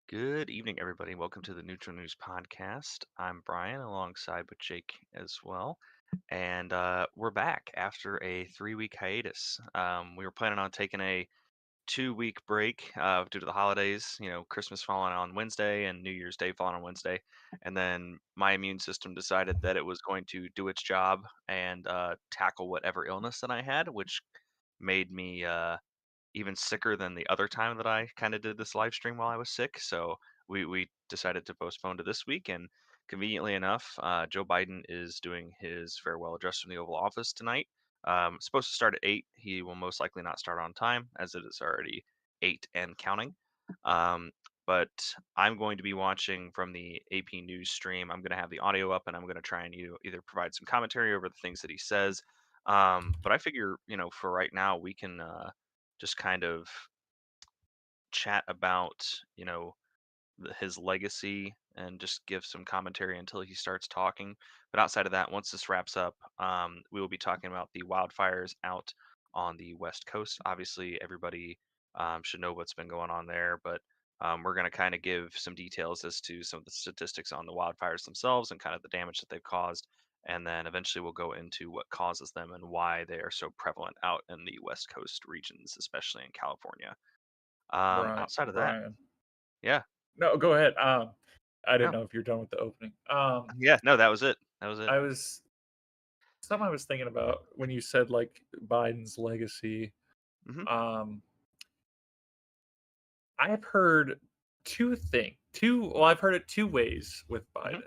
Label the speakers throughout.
Speaker 1: Good evening, everybody. Welcome to the Neutral News Podcast. I'm Brian, alongside with Jake as well, and we're back after a 3-week hiatus. We were planning on taking a 2-week break due to the holidays. Christmas falling on Wednesday and New Year's Day falling on Wednesday, and then my immune system decided that it was going to do its job and tackle whatever illness that I had, which made me even sicker than the other time that I kind of did this live stream while I was sick. So we decided to postpone to this week, and conveniently enough, Joe Biden is doing his farewell address from the Oval Office tonight. It's supposed to start at 8. He will most likely not start on time, as it is already 8 and counting. Um, but I'm going to be watching from the AP News stream. I'm going to have the audio up, and I'm going to try and either provide some commentary over the things that he says. But I figure, for right now, we can just kind of chat about, his legacy and just give some commentary until he starts talking. But outside of that, once this wraps up, we will be talking about the wildfires out on the West Coast. Obviously, everybody should know what's been going on there, but we're going to kind of give some details as to some of the statistics on the wildfires themselves and kind of the damage that they've caused. And then eventually we'll go into what causes them and why they are so prevalent out in the West Coast regions, especially in California. Outside of that,
Speaker 2: Brian.
Speaker 1: yeah,
Speaker 2: No, go ahead. I didn't
Speaker 1: no,
Speaker 2: know if you're done with the opening.
Speaker 1: yeah, no, that was it. That was it.
Speaker 2: I was something I was thinking about when you said like Biden's legacy.
Speaker 1: Mhm,
Speaker 2: Um, I've heard two things. I've heard it two ways with
Speaker 1: mhm.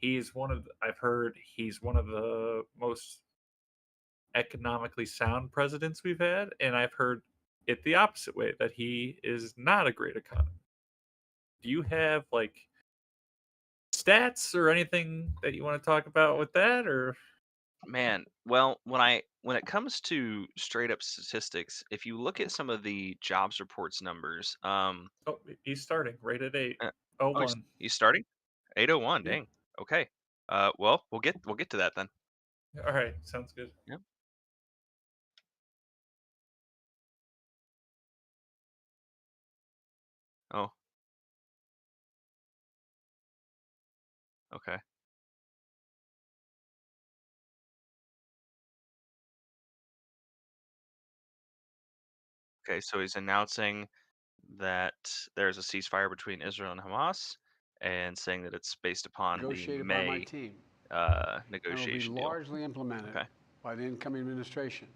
Speaker 2: Biden. I've heard he's one of the most economically sound presidents we've had, and I've heard it the opposite way that he is not a great economist. Do you have like stats or anything that you want to talk about with that or
Speaker 1: Man, well, when it comes to straight up statistics, if you look at some of the jobs reports numbers,
Speaker 2: oh, he's starting right at eight
Speaker 1: uh,
Speaker 2: oh
Speaker 1: oh,
Speaker 2: one.
Speaker 1: he's starting 8:01.
Speaker 2: Yeah.
Speaker 1: Dang. Okay. Well, we'll get to that then.
Speaker 2: All right. Sounds good.
Speaker 1: Yeah. Oh, okay. Okay. So he's announcing that there's a ceasefire between Israel and Hamas, and saying that it's based upon the
Speaker 3: Negotiated by my
Speaker 1: May
Speaker 3: team and will be
Speaker 1: negotiation deal.
Speaker 3: largely implemented
Speaker 1: Okay.
Speaker 3: by the incoming administration.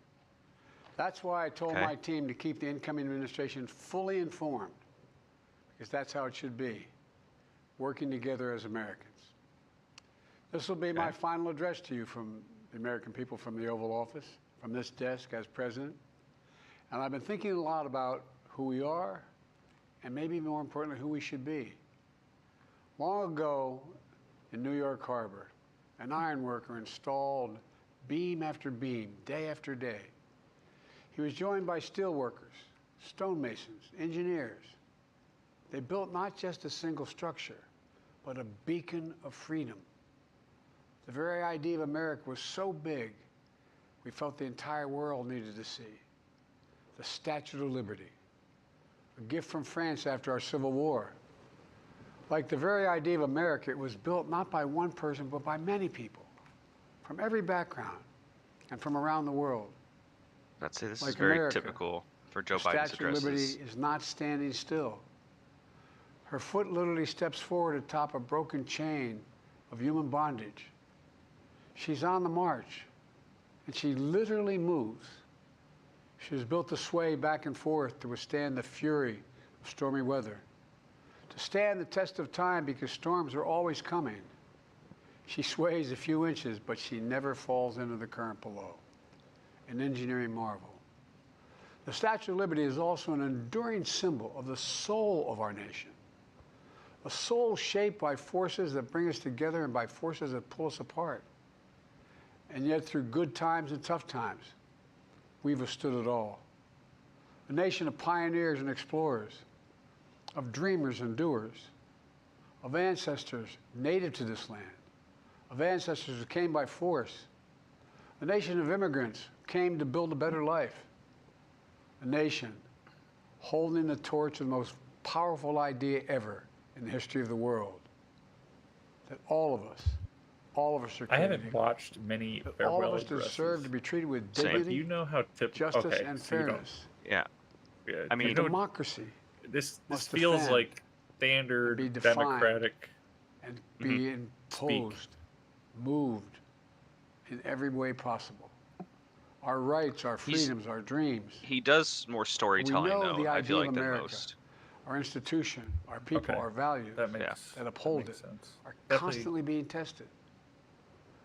Speaker 3: That's why I told
Speaker 1: Okay.
Speaker 3: my team to keep the incoming administration fully informed, because that's how it should be, working together as Americans. This will be my
Speaker 1: Okay.
Speaker 3: final address to you from the American people from the Oval Office, from this desk as president. And I've been thinking a lot about who we are and maybe more importantly, who we should be. Long ago in New York Harbor, an iron worker installed beam after beam, day after day. He was joined by steel workers, stonemasons, engineers. They built not just a single structure, but a beacon of freedom. The very idea of America was so big, we felt the entire world needed to see. The Statue of Liberty, a gift from France after our Civil War. Like the very idea of America, it was built not by one person, but by many people from every background and from around the world.
Speaker 1: I'd say this is
Speaker 3: Like
Speaker 1: very
Speaker 3: America,
Speaker 1: typical for
Speaker 3: the
Speaker 1: Joe Biden's
Speaker 3: Statue of Liberty
Speaker 1: addresses.
Speaker 3: is not standing still. Her foot literally steps forward atop a broken chain of human bondage. She's on the march, and she literally moves. She was built to sway back and forth to withstand the fury of stormy weather, to stand the test of time because storms are always coming. She sways a few inches, but she never falls into the current below. An engineering marvel. The Statue of Liberty is also an enduring symbol of the soul of our nation, a soul shaped by forces that bring us together and by forces that pull us apart. And yet, through good times and tough times, we've withstood it all. A nation of pioneers and explorers, of dreamers and doers, of ancestors native to this land, of ancestors who came by force, a nation of immigrants who came to build a better life, a nation holding the torch of the most powerful idea ever, in the history of the world. That all of us are
Speaker 2: I
Speaker 3: created
Speaker 2: haven't
Speaker 3: equal.
Speaker 2: watched many
Speaker 3: That all of
Speaker 2: farewell
Speaker 3: us deserve to
Speaker 2: addresses.
Speaker 3: be treated with
Speaker 1: Same.
Speaker 2: But do
Speaker 3: dignity,
Speaker 2: you know how
Speaker 3: justice,
Speaker 2: okay,
Speaker 3: and
Speaker 2: so you don't.
Speaker 3: fairness.
Speaker 1: Yeah.
Speaker 2: Yeah,
Speaker 1: I
Speaker 2: do you
Speaker 1: mean,
Speaker 2: know
Speaker 3: Democracy
Speaker 2: this
Speaker 3: must
Speaker 2: feels
Speaker 3: defend
Speaker 2: like
Speaker 3: and
Speaker 2: standard
Speaker 3: be defined
Speaker 2: democratic
Speaker 3: and
Speaker 1: Mhm.
Speaker 3: be
Speaker 2: speak.
Speaker 3: imposed, moved in every way possible. Our rights, our
Speaker 1: he's
Speaker 3: freedoms, our dreams.
Speaker 1: he does more
Speaker 3: We
Speaker 1: storytelling
Speaker 3: know
Speaker 1: though,
Speaker 3: the
Speaker 1: I feel
Speaker 3: idea of
Speaker 1: like, than
Speaker 3: America,
Speaker 1: most.
Speaker 3: our institution, our people,
Speaker 2: Okay,
Speaker 3: our values
Speaker 2: that
Speaker 1: Yeah.
Speaker 2: makes
Speaker 3: that uphold
Speaker 2: makes
Speaker 3: it
Speaker 2: sense.
Speaker 3: are
Speaker 2: Definitely.
Speaker 3: constantly being tested.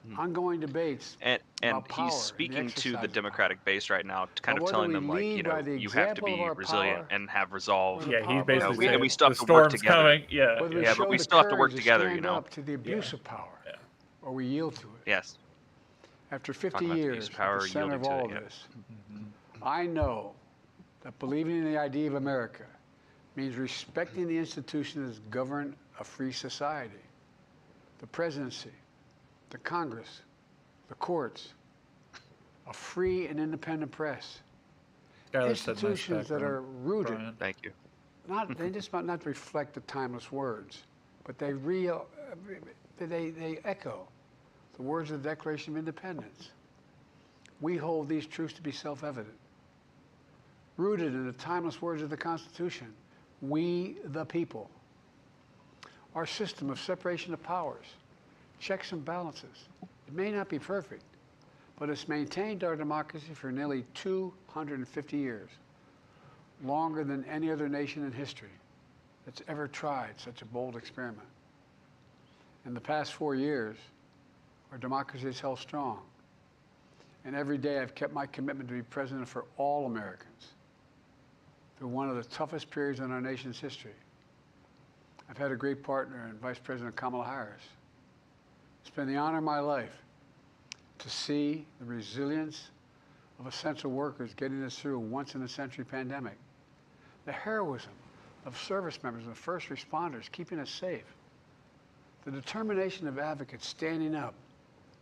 Speaker 1: Mhm.
Speaker 3: Ongoing debates
Speaker 1: And
Speaker 3: about
Speaker 1: he's
Speaker 3: power and the
Speaker 1: speaking to the
Speaker 3: exercise of power.
Speaker 1: Democratic base right now, kind
Speaker 3: But
Speaker 1: of
Speaker 3: whether
Speaker 1: telling
Speaker 3: we
Speaker 1: them like,
Speaker 3: lead by the
Speaker 1: you have to
Speaker 3: example of
Speaker 1: be
Speaker 3: our
Speaker 1: resilient
Speaker 3: power
Speaker 1: and have
Speaker 3: or
Speaker 1: resolve.
Speaker 3: the
Speaker 2: Yeah, he's
Speaker 3: power of our
Speaker 2: basically
Speaker 1: And
Speaker 2: saying
Speaker 1: we
Speaker 3: example,
Speaker 1: still
Speaker 2: the
Speaker 1: have to work
Speaker 2: storm's
Speaker 1: together.
Speaker 2: coming. Yeah,
Speaker 3: whether we
Speaker 1: Yeah,
Speaker 2: yeah,
Speaker 1: but
Speaker 3: show
Speaker 1: we
Speaker 3: the
Speaker 1: still have to work
Speaker 3: courage to
Speaker 1: together,
Speaker 3: stand up to the
Speaker 2: yeah,
Speaker 3: abuse of power
Speaker 2: yeah.
Speaker 3: or we yield to it.
Speaker 1: Yes.
Speaker 3: After 50
Speaker 1: Talking about the abuse
Speaker 3: years
Speaker 1: of
Speaker 3: at
Speaker 1: power,
Speaker 3: the center
Speaker 1: yielding
Speaker 3: of
Speaker 1: to
Speaker 3: all
Speaker 1: it.
Speaker 3: of
Speaker 1: Yeah.
Speaker 3: this,
Speaker 2: Mhm.
Speaker 3: I know that believing in the idea of America means respecting the institutions that govern a free society, the presidency, the Congress, the courts, a free and independent press,
Speaker 2: Skylar said nice
Speaker 3: institutions that
Speaker 2: background,
Speaker 3: are rooted,
Speaker 2: Brian.
Speaker 1: Thank you.
Speaker 3: they just might not reflect the timeless words, but they echo the words of the Declaration of Independence. We hold these truths to be self-evident. Rooted in the timeless words of the Constitution, we the people. Our system of separation of powers, checks and balances. It may not be perfect, but it's maintained our democracy for nearly 250 years, longer than any other nation in history that's ever tried such a bold experiment. In the past 4 years, our democracy has held strong. And every day I've kept my commitment to be president for all Americans through one of the toughest periods in our nation's history. I've had a great partner in Vice President Kamala Harris. It's been the honor of my life to see the resilience of essential workers getting us through a once-in-a-century pandemic, the heroism of service members and first responders keeping us safe, the determination of advocates standing up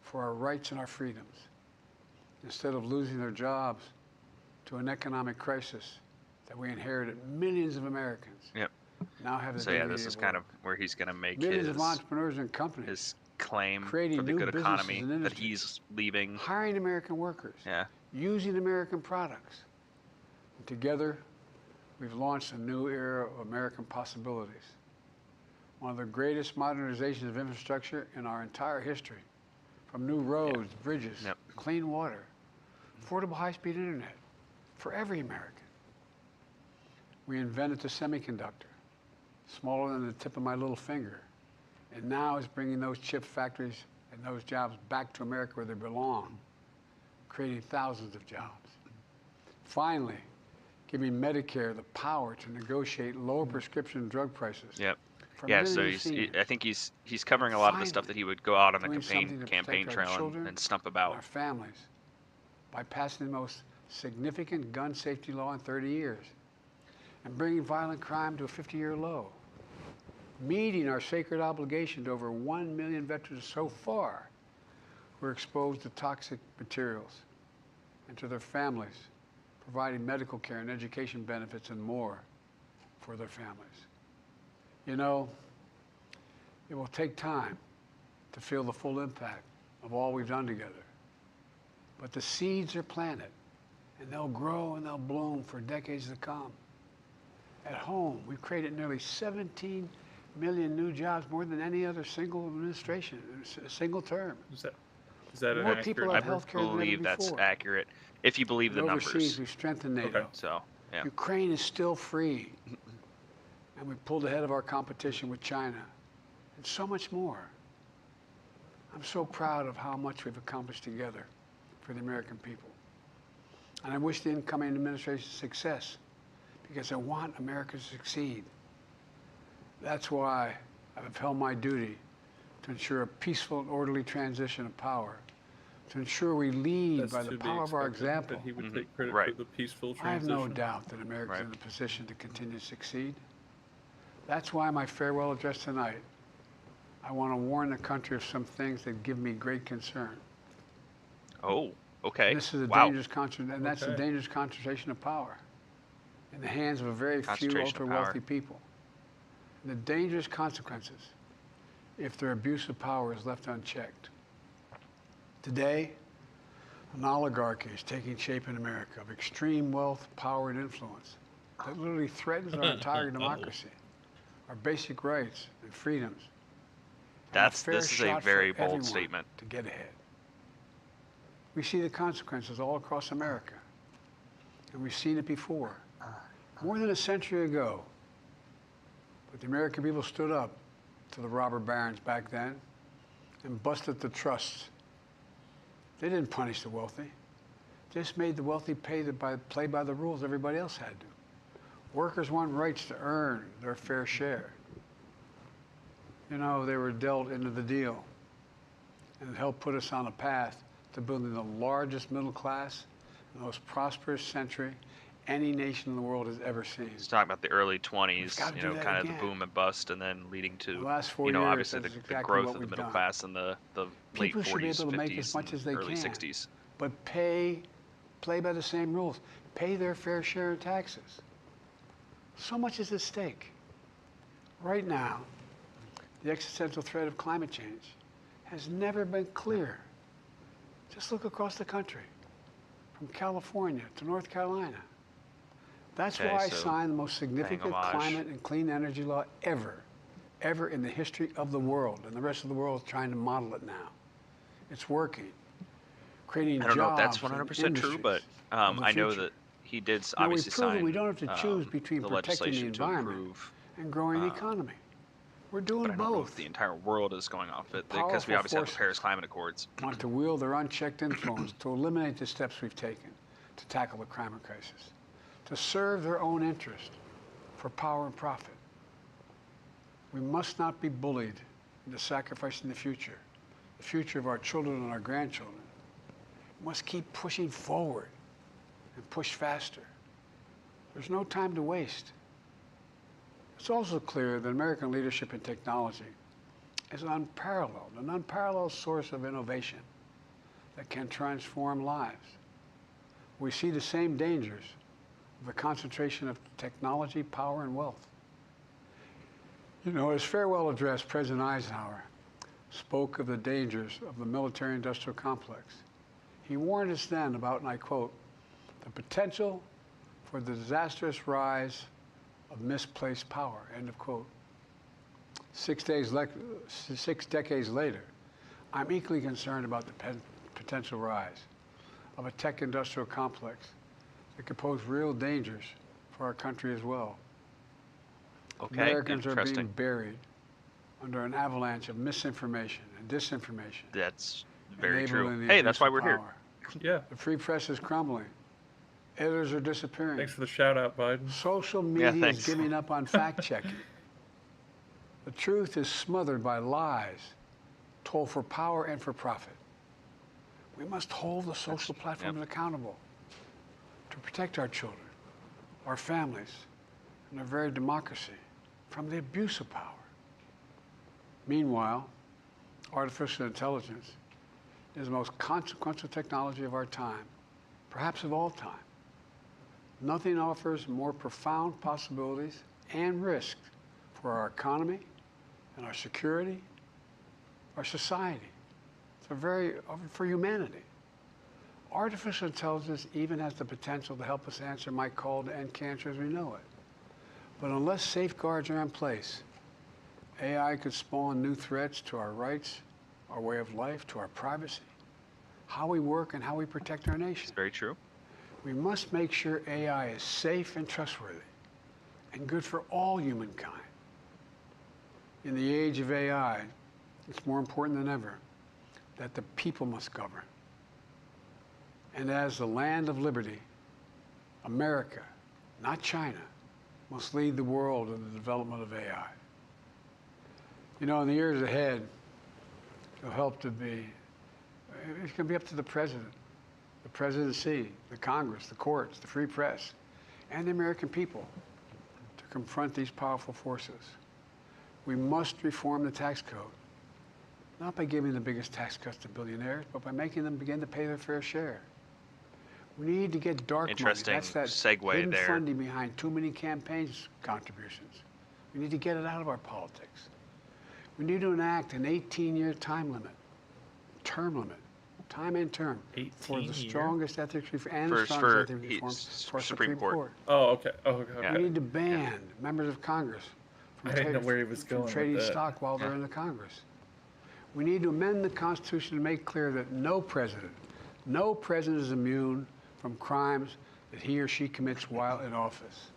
Speaker 3: for our rights and our freedoms instead of losing their jobs to an economic crisis that we inherited. Millions of Americans
Speaker 1: Yep.
Speaker 3: now have the
Speaker 1: So yeah,
Speaker 3: dignity
Speaker 1: this is
Speaker 3: of
Speaker 1: kind
Speaker 3: work.
Speaker 1: of where he's going to make
Speaker 3: Millions of entrepreneurs and companies
Speaker 1: his claim for
Speaker 3: creating
Speaker 1: the
Speaker 3: new
Speaker 1: good
Speaker 3: businesses
Speaker 1: economy
Speaker 3: and
Speaker 1: that
Speaker 3: industries,
Speaker 1: he's leaving.
Speaker 3: hiring American workers,
Speaker 1: Yeah.
Speaker 3: using American products. And together, we've launched a new era of American possibilities. One of the greatest modernizations of infrastructure in our entire history, from new roads, bridges,
Speaker 1: Yep.
Speaker 3: clean water, affordable high-speed internet for every American. We invented the semiconductor, smaller than the tip of my little finger, and now is bringing those chip factories and those jobs back to America where they belong, creating thousands of jobs. Finally, giving Medicare the power to negotiate lower prescription drug prices.
Speaker 1: Yep.
Speaker 3: For
Speaker 1: Yeah, so
Speaker 3: millions of seniors.
Speaker 1: I think he's covering a lot of the stuff that he would go out on the
Speaker 3: doing something to
Speaker 1: campaign
Speaker 3: protect our
Speaker 1: trail
Speaker 3: children
Speaker 1: and stump
Speaker 3: and
Speaker 1: about.
Speaker 3: our families by passing the most significant gun safety law in 30 years and bringing violent crime to a 50-year low, meeting our sacred obligation to over 1 million veterans so far who are exposed to toxic materials, and to their families, providing medical care and education benefits and more for their families. You know, it will take time to feel the full impact of all we've done together. But the seeds are planted, and they'll grow and they'll bloom for decades to come. At home, we've created nearly 17 million new jobs, more than any other single administration, a single term.
Speaker 2: Is that an
Speaker 3: More people
Speaker 2: accurate
Speaker 3: have
Speaker 1: I
Speaker 2: number?
Speaker 3: health care than ever
Speaker 1: believe that's
Speaker 3: before.
Speaker 1: accurate if you believe
Speaker 3: And
Speaker 1: the
Speaker 3: overseas,
Speaker 1: numbers.
Speaker 3: we've strengthened NATO.
Speaker 2: Okay.
Speaker 1: So, yeah.
Speaker 3: Ukraine is still free. And we pulled ahead of our competition with China. And so much more. I'm so proud of how much we've accomplished together for the American people. And I wish the incoming administration success, because I want America to succeed. That's why I've upheld my duty to ensure a peaceful and orderly transition of power, to ensure we lead
Speaker 2: That's
Speaker 3: by
Speaker 2: to
Speaker 3: the
Speaker 2: be
Speaker 3: power of our
Speaker 2: expected
Speaker 3: example.
Speaker 2: that he would
Speaker 1: Mhm.
Speaker 2: take credit
Speaker 1: Right.
Speaker 2: for the peaceful
Speaker 3: I have
Speaker 2: transition.
Speaker 3: no doubt that America's
Speaker 1: Right.
Speaker 3: in a position to continue to succeed. That's why my farewell address tonight, I want to warn the country of some things that give me great concern.
Speaker 1: Oh, okay.
Speaker 3: And this is a
Speaker 1: Wow.
Speaker 3: dangerous and that's a
Speaker 2: Okay.
Speaker 3: dangerous concentration of power in the hands of a very few
Speaker 1: Concentration of power.
Speaker 3: ultra-wealthy people. and the dangerous consequences if their abuse of power is left unchecked. Today, an oligarchy is taking shape in America of extreme wealth, power, and influence that literally threatens our entire democracy, our basic rights and freedoms, and a fair
Speaker 1: This is a
Speaker 3: shot
Speaker 1: very
Speaker 3: for
Speaker 1: bold
Speaker 3: everyone
Speaker 1: statement.
Speaker 3: to get ahead. We see the consequences all across America, and we've seen it before. More than a century ago, but the American people stood up to the robber barons back then and busted the trusts. They didn't punish the wealthy. Just made the wealthy play by the rules everybody else had to. Workers want rights to earn their fair share. You know, they were dealt into the deal, and it helped put us on a path to building the largest middle class, the most prosperous century any nation in the world has ever seen.
Speaker 1: He's talking about the early 20s,
Speaker 3: gotta
Speaker 1: you
Speaker 3: do
Speaker 1: know,
Speaker 3: that
Speaker 1: kind of the
Speaker 3: again.
Speaker 1: boom and bust, and then leading
Speaker 3: The
Speaker 1: to,
Speaker 3: last 4
Speaker 1: you know,
Speaker 3: years,
Speaker 1: obviously
Speaker 3: that's
Speaker 1: the
Speaker 3: exactly
Speaker 1: growth
Speaker 3: what
Speaker 1: of the
Speaker 3: we've
Speaker 1: middle
Speaker 3: done.
Speaker 1: class in the late
Speaker 3: People should be
Speaker 1: 40s,
Speaker 3: able to make
Speaker 1: 50s,
Speaker 3: as much as
Speaker 1: and
Speaker 3: they
Speaker 1: early
Speaker 3: can,
Speaker 1: 60s.
Speaker 3: but play by the same rules. Pay their fair share of taxes. So much is at stake. Right now, the existential threat of climate change has never been clearer. Just look across the country, from California to North Carolina. That's
Speaker 1: Okay,
Speaker 3: why I
Speaker 1: so
Speaker 3: signed the most significant
Speaker 1: homage.
Speaker 3: climate and clean energy law ever in the history of the world, and the rest of the world is trying to model it now. It's working, creating
Speaker 1: I don't know if that's
Speaker 3: jobs and
Speaker 1: 100% true, but
Speaker 3: of the
Speaker 1: I know
Speaker 3: future.
Speaker 1: that he did
Speaker 3: Now, we've
Speaker 1: obviously
Speaker 3: proven we
Speaker 1: sign
Speaker 3: don't have to choose between
Speaker 1: the
Speaker 3: protecting the
Speaker 1: legislation to
Speaker 3: environment
Speaker 1: improve,
Speaker 3: and growing the
Speaker 1: um,
Speaker 3: economy. We're
Speaker 1: but
Speaker 3: doing
Speaker 1: I don't know if
Speaker 3: both.
Speaker 1: the entire world is going off it, because we
Speaker 3: Powerful
Speaker 1: obviously have the
Speaker 3: forces
Speaker 1: Paris Climate Accords.
Speaker 3: want to wield their unchecked influence to eliminate the steps we've taken to tackle the climate crisis, to serve their own interest for power and profit. We must not be bullied into sacrificing the future of our children and our grandchildren. We must keep pushing forward and push faster. There's no time to waste. It's also clear that American leadership in technology is an unparalleled source of innovation that can transform lives. We see the same dangers of the concentration of technology, power, and wealth. You know, his farewell address, President Eisenhower spoke of the dangers of the military-industrial complex. He warned us then about, and I quote, the potential for the disastrous rise of misplaced power, end of quote. 6 decades later, I'm equally concerned about the potential rise of a tech-industrial complex that could pose real dangers for our country as well.
Speaker 1: Okay,
Speaker 3: Americans are being
Speaker 1: interesting.
Speaker 3: buried under an avalanche of misinformation and disinformation,
Speaker 1: That's very true.
Speaker 3: enabling the
Speaker 1: Hey,
Speaker 3: abuse
Speaker 1: that's why
Speaker 3: of
Speaker 1: we're here.
Speaker 3: power.
Speaker 2: Yeah.
Speaker 3: The free press is crumbling. Editors are disappearing.
Speaker 2: Thanks for the shout out, Biden.
Speaker 3: Social
Speaker 1: Yeah,
Speaker 3: media is
Speaker 1: thanks.
Speaker 3: giving up on fact-checking. The truth is smothered by lies told for power and for profit. We must hold the social platforms accountable to protect our children, our families, and our very democracy from the abuse of power. Meanwhile, artificial intelligence is the most consequential technology of our time, perhaps of all time. Nothing offers more profound possibilities and risks for our economy and our security, our society, for humanity. Artificial intelligence even has the potential to help us answer my call to end cancer as we know it. But unless safeguards are in place, AI could spawn new threats to our rights, our way of life, to our privacy, how we work, and how we protect our nation.
Speaker 1: It's very true.
Speaker 3: We must make sure AI is safe and trustworthy and good for all humankind. In the age of AI, it's more important than ever that the people must govern. And as the land of liberty, America, not China, must lead the world in the development of AI. You know, in the years ahead, it's going to be up to the president, the presidency, the Congress, the courts, the free press, and the American people to confront these powerful forces. We must reform the tax code, not by giving the biggest tax cuts to billionaires, but by making them begin to pay their fair share. We need to get dark money.
Speaker 1: Interesting
Speaker 3: That's that
Speaker 1: segue
Speaker 3: hidden
Speaker 1: there.
Speaker 3: funding behind too many campaign contributions. We need to get it out of our politics. We need to enact an 18-year term limit, time and term, for the
Speaker 2: 18 year?
Speaker 3: strongest ethics reform and the
Speaker 1: First
Speaker 3: strongest
Speaker 1: for
Speaker 3: ethics reforms for our
Speaker 1: Supreme
Speaker 3: Supreme
Speaker 1: Court.
Speaker 3: Court.
Speaker 2: Oh, okay. Oh, okay.
Speaker 1: Yeah.
Speaker 3: We
Speaker 2: Okay.
Speaker 3: need to ban members of Congress
Speaker 2: I didn't know where he was
Speaker 3: from
Speaker 2: going
Speaker 3: trading
Speaker 2: with that.
Speaker 3: stock while they're in the Congress. We need to amend the Constitution to make clear that no president is immune from crimes that he or she commits while in office.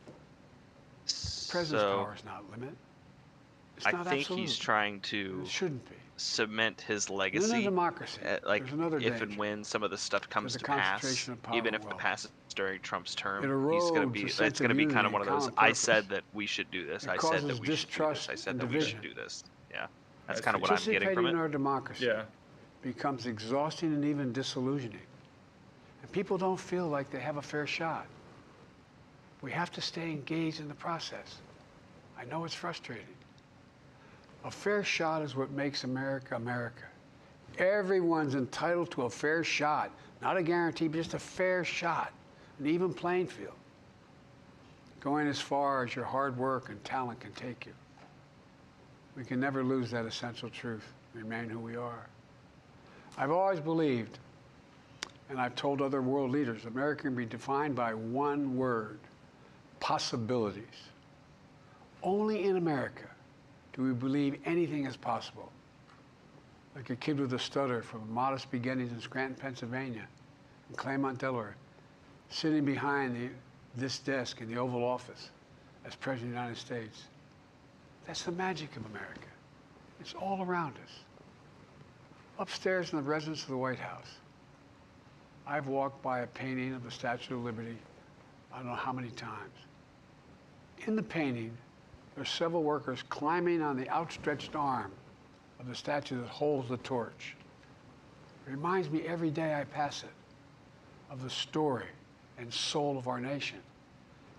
Speaker 3: The president's
Speaker 1: So
Speaker 3: power is not limited. It's
Speaker 1: I
Speaker 3: not
Speaker 1: think
Speaker 3: absolute.
Speaker 1: he's trying
Speaker 3: It
Speaker 1: to
Speaker 3: shouldn't be.
Speaker 1: cement his
Speaker 3: In a
Speaker 1: legacy.
Speaker 3: democracy,
Speaker 1: Like
Speaker 3: there's another
Speaker 1: if
Speaker 3: danger
Speaker 1: and when some of the stuff
Speaker 3: to
Speaker 1: comes
Speaker 3: the
Speaker 1: to pass,
Speaker 3: concentration of power
Speaker 1: even
Speaker 3: and
Speaker 1: if it
Speaker 3: wealth.
Speaker 1: passes during Trump's
Speaker 3: It
Speaker 1: term,
Speaker 3: erodes a sense
Speaker 1: that's
Speaker 3: of
Speaker 1: gonna be kind
Speaker 3: unity
Speaker 1: of one
Speaker 3: and
Speaker 1: of those.
Speaker 3: common
Speaker 1: I said
Speaker 3: purpose.
Speaker 1: that we should do this.
Speaker 3: It
Speaker 1: I said
Speaker 3: causes
Speaker 1: that we should do this.
Speaker 3: distrust
Speaker 1: I said
Speaker 3: and
Speaker 1: that we should
Speaker 3: division.
Speaker 1: do this. Yeah, that's
Speaker 2: I
Speaker 1: kind of
Speaker 2: see.
Speaker 1: what I'm getting from
Speaker 3: Participating in
Speaker 1: it.
Speaker 3: our democracy
Speaker 2: Yeah.
Speaker 3: becomes exhausting and even disillusioning. And people don't feel like they have a fair shot. We have to stay engaged in the process. I know it's frustrating. A fair shot is what makes America America. Everyone's entitled to a fair shot, not a guarantee, but just a fair shot, an even playing field, going as far as your hard work and talent can take you. We can never lose that essential truth, remain who we are. I've always believed, and I've told other world leaders, America can be defined by one word: possibilities. Only in America do we believe anything is possible. Like a kid with a stutter from modest beginnings in Scranton, Pennsylvania, and Claremont, Delaware, sitting behind this desk in the Oval Office as President of the United States. That's the magic of America. It's all around us. Upstairs in the residence of the White House, I've walked by a painting of the Statue of Liberty I don't know how many times. In the painting, there's several workers climbing on the outstretched arm of the statue that holds the torch. It reminds me every day I pass it of the story and soul of our nation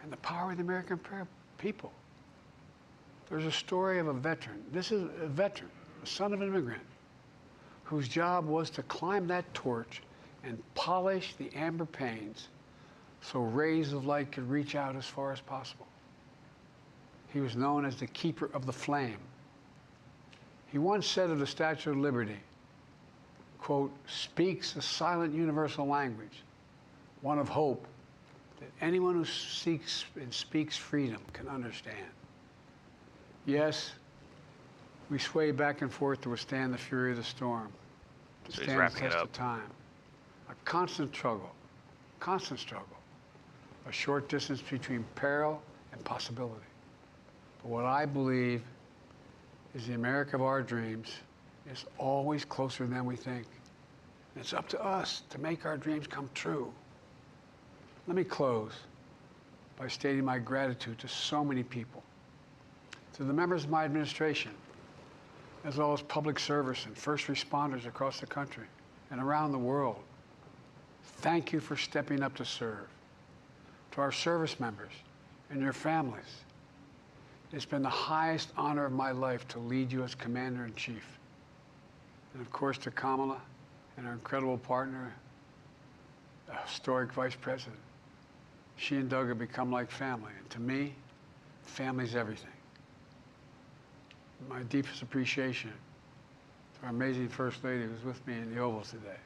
Speaker 3: and the power of the American people. There's a story of a veteran. This is a veteran, the son of an immigrant, whose job was to climb that torch and polish the amber panes so rays of light could reach out as far as possible. He was known as the keeper of the flame. He once said of the Statue of Liberty, quote, speaks a silent universal language, one of hope that anyone who seeks and speaks freedom can understand. Yes, we sway back and forth to withstand the fury of the storm, to
Speaker 1: So he's
Speaker 3: stand the
Speaker 1: wrapping it
Speaker 3: test
Speaker 1: up.
Speaker 3: of time. A constant struggle, a short distance between peril and possibility. But what I believe is the America of our dreams is always closer than we think. And it's up to us to make our dreams come true. Let me close by stating my gratitude to so many people, to the members of my administration, as well as public service and first responders across the country and around the world. Thank you for stepping up to serve. To our service members and your families, it's been the highest honor of my life to lead you as Commander-in-Chief. And of course to Kamala and our incredible partner, a historic Vice President. She and Doug have become like family, and to me, family's everything. My deepest appreciation to our amazing First Lady who's with me in the Oval today,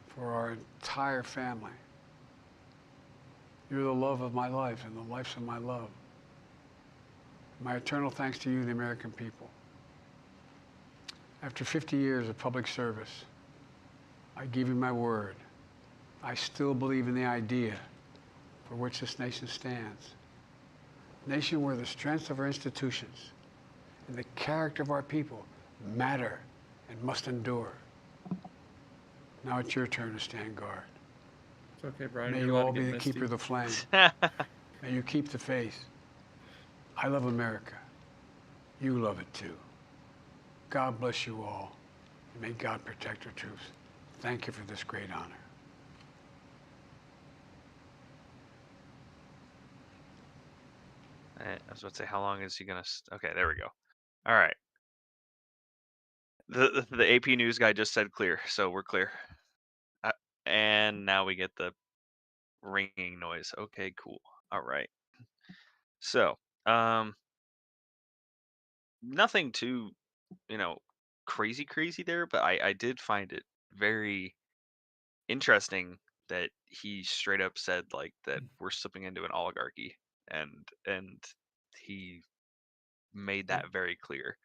Speaker 3: for our entire family. You're the love of my life and the lives of my love. My eternal thanks to you, the American people. After 50 years of public service, I give you my word. I still believe in the idea for which this nation stands. A nation where the strengths of our institutions and the character of our people matter and must endure. Now it's your turn to stand guard.
Speaker 2: It's okay, Brian.
Speaker 3: May
Speaker 2: You're
Speaker 3: you
Speaker 2: allowed
Speaker 3: all
Speaker 2: to
Speaker 3: be
Speaker 2: get
Speaker 3: the
Speaker 2: misty.
Speaker 3: keeper of the flame. May you keep the faith. I love America. You love it too. God bless you all. And may God protect our troops. Thank you for this great honor.
Speaker 1: I was about to say, how long is he gonna? Okay, there we go. All right. The AP news guy just said clear, so we're clear. And now we get the ringing noise. Okay, cool. All right. So Um, Nothing too, you know, crazy there, but I did find it very interesting that he straight up said like that we're slipping into an oligarchy, and he made
Speaker 2: Y-
Speaker 1: that very clear.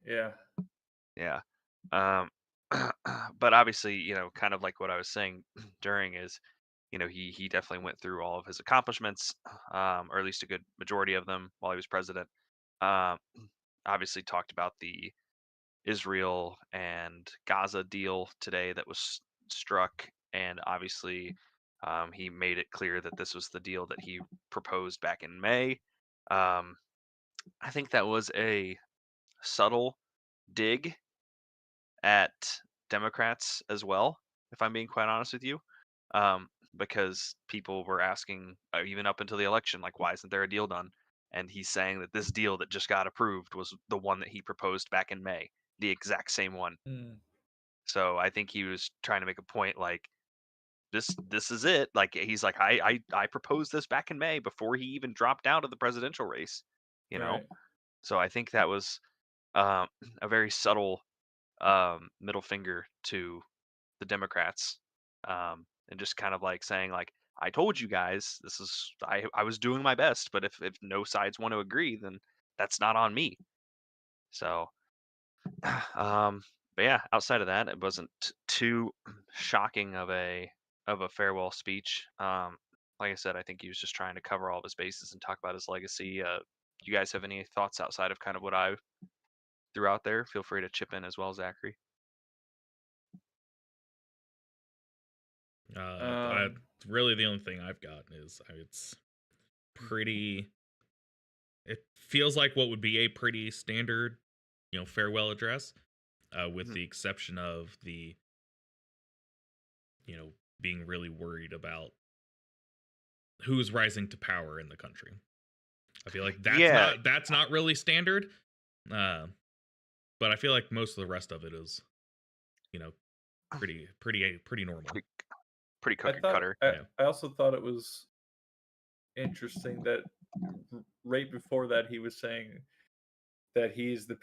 Speaker 2: Yeah.
Speaker 1: Yeah. Um, but obviously, kind of like what I was saying during is, he definitely went through all of his accomplishments, or at least a good majority of them while he was president. Um, Obviously, talked about the Israel and Gaza deal today that was struck, and obviously, he made it clear that this was the deal that he proposed back in May. Um, I think that was a subtle dig at Democrats as well, if I'm being quite honest with you, because people were asking, even up until the election, like, why isn't there a deal done? And he's saying that this deal that just got approved was the one that he proposed back in May, the exact same one.
Speaker 2: Mm,
Speaker 1: So I think he was trying to make a point, like, this is it. Like, he's like, I proposed this back in May before he even dropped out of the presidential race, you know.
Speaker 2: right.
Speaker 1: So I think that was um, a very subtle middle finger to the Democrats, and just kind of like saying like, I told you guys this is I was doing my best, but if no sides want to agree, then that's not on me. So, but yeah, outside of that, it wasn't too shocking of a farewell speech. Like I said, I think he was just trying to cover all of his bases and talk about his legacy. You guys have any thoughts outside of kind of what I threw out there? Feel free to chip in as well, Zachary.
Speaker 4: I
Speaker 2: Um,
Speaker 4: really the only thing I've got is it's pretty. It feels like what would be a pretty standard, farewell address, with
Speaker 1: Mhm.
Speaker 4: the exception of the being really worried about who's rising to power in the country. I feel like
Speaker 1: Yeah,
Speaker 4: that's not really standard, uh, but I feel like most of the rest of it is you know pretty normal.
Speaker 1: pretty pretty
Speaker 2: I
Speaker 1: cookie
Speaker 2: thought
Speaker 1: cutter.
Speaker 4: Yeah.
Speaker 2: I also thought it was interesting that right before that he was saying that he's the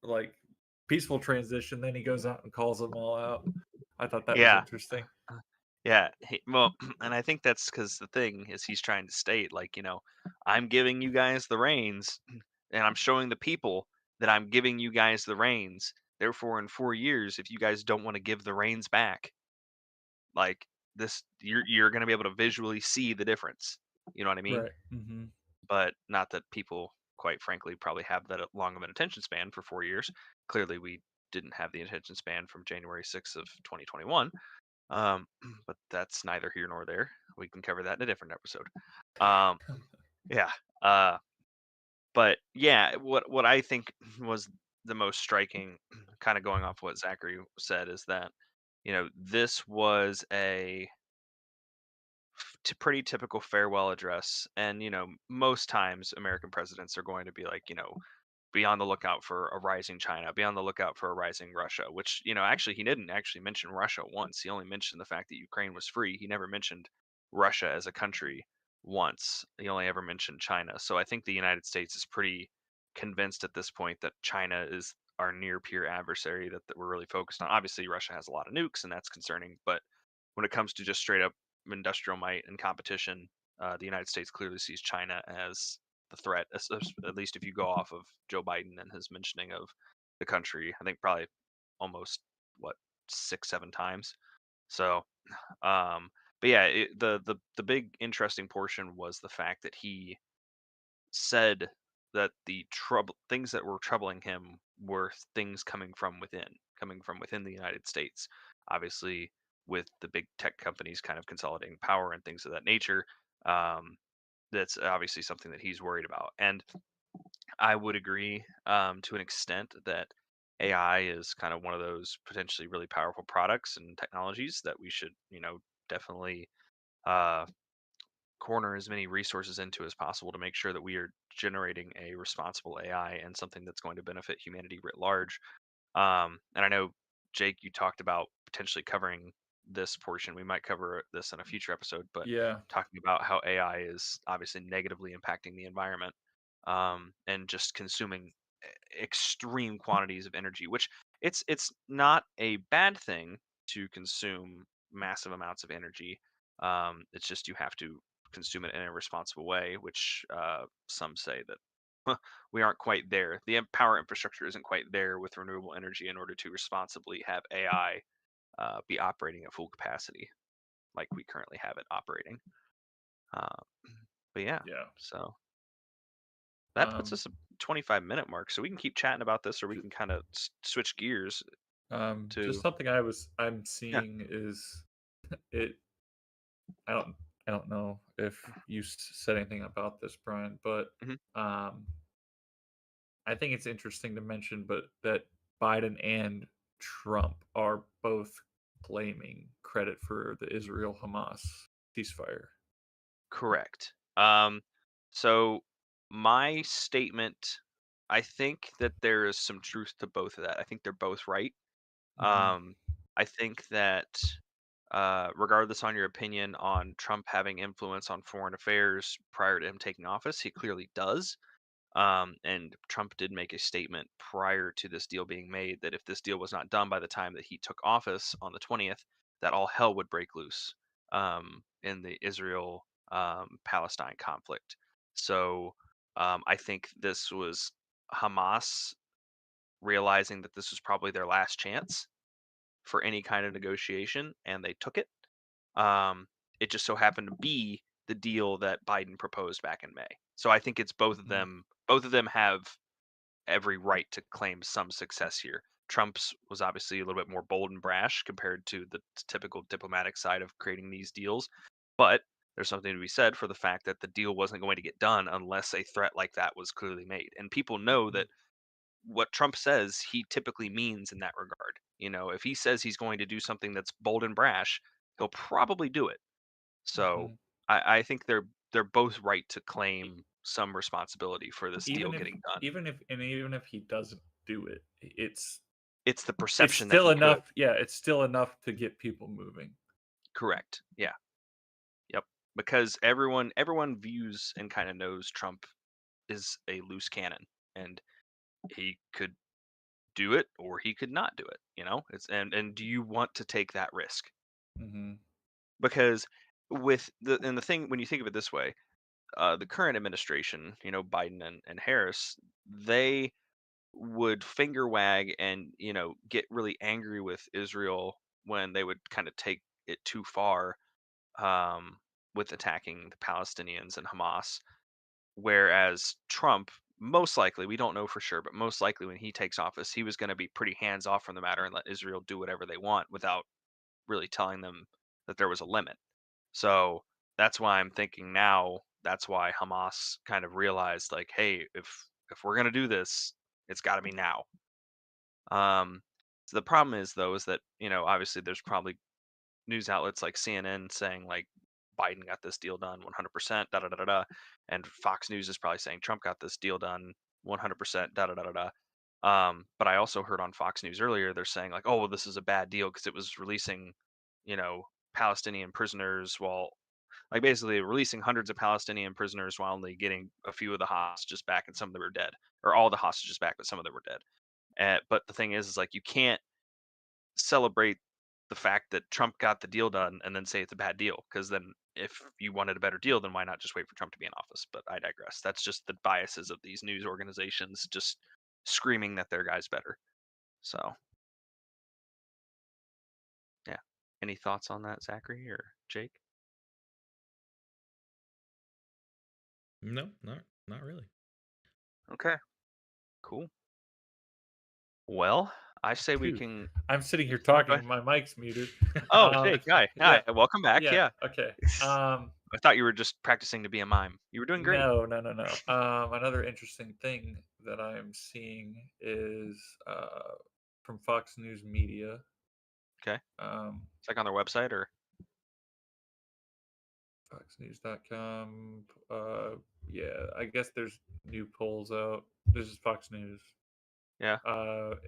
Speaker 2: like peaceful transition. Then he goes out and calls them all out. I thought that was
Speaker 1: Yeah,
Speaker 2: interesting.
Speaker 1: yeah. Well, and I think that's because the thing is he's trying to state, like, I'm giving you guys the reins, and I'm showing the people that I'm giving you guys the reins. Therefore, in 4 years, if you guys don't want to give the reins back, like this, you're going to be able to visually see the difference. You know what I mean?
Speaker 2: Right. Mm-hmm.
Speaker 1: But not that people, quite frankly, probably have that long of an attention span for 4 years. Clearly, we didn't have the attention span from January 6th of 2021. Um, but that's neither here nor there. We can cover that in a different episode. Um, yeah. Uh, but yeah, what I think was the most striking, kind of going off what Zachary said, is that this was a pretty typical farewell address, and most times American presidents are going to be like, be on the lookout for a rising China, be on the lookout for a rising Russia, which, actually he didn't actually mention Russia once. He only mentioned the fact that Ukraine was free. He never mentioned Russia as a country once. He only ever mentioned China. So I think the United States is pretty convinced at this point that China is our near peer adversary that we're really focused on. Obviously, Russia has a lot of nukes, and that's concerning. But when it comes to just straight up industrial might and competition, the United States clearly sees China as the threat, at least if you go off of Joe Biden and his mentioning of the country. I think probably almost what 6, 7 times. So, um, but yeah, the big interesting portion was the fact that he said that the trouble things that were troubling him were things coming from within the United States. Obviously, with the big tech companies kind of consolidating power and things of that nature, um, that's obviously something that he's worried about. And I would agree, to an extent, that AI is kind of one of those potentially really powerful products and technologies that we should, definitely uh, corner as many resources into as possible to make sure that we are generating a responsible AI and something that's going to benefit humanity writ large. And I know, Jake, you talked about potentially covering this portion. We might cover this in a future episode, but
Speaker 2: Yeah.
Speaker 1: talking about how AI is obviously negatively impacting the environment, and just consuming extreme quantities of energy, which it's not a bad thing to consume massive amounts of energy. It's just you have to consume it in a responsible way, which some say that we aren't quite there. The power infrastructure isn't quite there with renewable energy in order to responsibly have AI be operating at full capacity like we currently have it operating. Uh, but yeah,
Speaker 2: Yeah.
Speaker 1: so that puts
Speaker 2: Um,
Speaker 1: us a 25-minute mark, so we can keep chatting about this, or we can kind of switch gears
Speaker 2: just
Speaker 1: to
Speaker 2: something I'm
Speaker 1: yeah.
Speaker 2: seeing is it. I don't I don't know if you said anything about this, Brian, but
Speaker 1: Mhm.
Speaker 2: um, I think it's interesting to mention, but that Biden and Trump are both claiming credit for the Israel Hamas ceasefire.
Speaker 1: Correct. So my statement, I think that there is some truth to both of that. I think they're both right.
Speaker 2: Mm-hmm.
Speaker 1: Um, I think that regardless on your opinion on Trump having influence on foreign affairs prior to him taking office, he clearly does. And Trump did make a statement prior to this deal being made that if this deal was not done by the time that he took office on the 20th, that all hell would break loose in the Israel Palestine conflict. So I think this was Hamas realizing that this was probably their last chance for any kind of negotiation, and they took it. Um, it just so happened to be the deal that Biden proposed back in May. So I think it's both of
Speaker 2: Mm-hmm.
Speaker 1: them. Both of them have every right to claim some success here. Trump's was obviously a little bit more bold and brash compared to the typical diplomatic side of creating these deals, but there's something to be said for the fact that the deal wasn't going to get done unless a threat like that was clearly made. And people know that what Trump says, he typically means in that regard. You know, if he says he's going to do something that's bold and brash, he'll probably do it. So
Speaker 2: Mm-hmm.
Speaker 1: I think they're both right to claim some responsibility for this deal
Speaker 2: Even if
Speaker 1: getting done.
Speaker 2: even if he doesn't do it,
Speaker 1: It's the
Speaker 2: it's
Speaker 1: perception that
Speaker 2: still
Speaker 1: he could.
Speaker 2: enough. Yeah, it's still enough to get people moving.
Speaker 1: Correct. Yeah. Yep. Because everyone views and kind of knows Trump is a loose cannon, and he could do it or he could not do it. You know, it's and do you want to take that risk?
Speaker 2: Mm-hmm.
Speaker 1: Because with the thing when you think of it this way, the current administration, you know, Biden and Harris, they would finger wag and get really angry with Israel when they would kind of take it too far with attacking the Palestinians and Hamas. Whereas Trump, most likely, we don't know for sure, but most likely when he takes office, he was going to be pretty hands off from the matter and let Israel do whatever they want without really telling them that there was a limit. So that's why I'm thinking now. That's why Hamas kind of realized, like, hey, if we're gonna do this, it's got to be now. Um, so the problem is though, is that obviously there's probably news outlets like CNN saying like Biden got this deal done 100%, da da da da da, and Fox News is probably saying Trump got this deal done 100%, da da da da da. But I also heard on Fox News earlier they're saying like, oh, well, this is a bad deal because it was releasing, you know, Palestinian prisoners while like basically releasing hundreds of Palestinian prisoners while only getting a few of the hostages back and some of them were dead, or all the hostages back, but some of them were dead. But the thing is like you can't celebrate the fact that Trump got the deal done and then say it's a bad deal because then if you wanted a better deal, then why not just wait for Trump to be in office? But I digress. That's just the biases of these news organizations just screaming that their guy's better. So yeah. Any thoughts on that, Zachary or Jake?
Speaker 4: No, not really.
Speaker 1: Okay, cool. Well, I say we
Speaker 2: Dude,
Speaker 1: can.
Speaker 2: I'm sitting here
Speaker 1: Oh, go
Speaker 2: talking.
Speaker 1: ahead.
Speaker 2: My mic's muted.
Speaker 1: Oh, Jake, hi,
Speaker 2: Yeah,
Speaker 1: hi, welcome back.
Speaker 2: yeah.
Speaker 1: Yeah,
Speaker 2: Okay.
Speaker 1: I thought you were just practicing to be a mime. You were doing great.
Speaker 2: No, no, no, no. Another interesting thing that I'm seeing is from Fox News Media.
Speaker 1: Okay,
Speaker 2: Um,
Speaker 1: it's like on their website or
Speaker 2: FoxNews.com. Yeah, I guess there's new polls out. This is Fox News.
Speaker 1: yeah.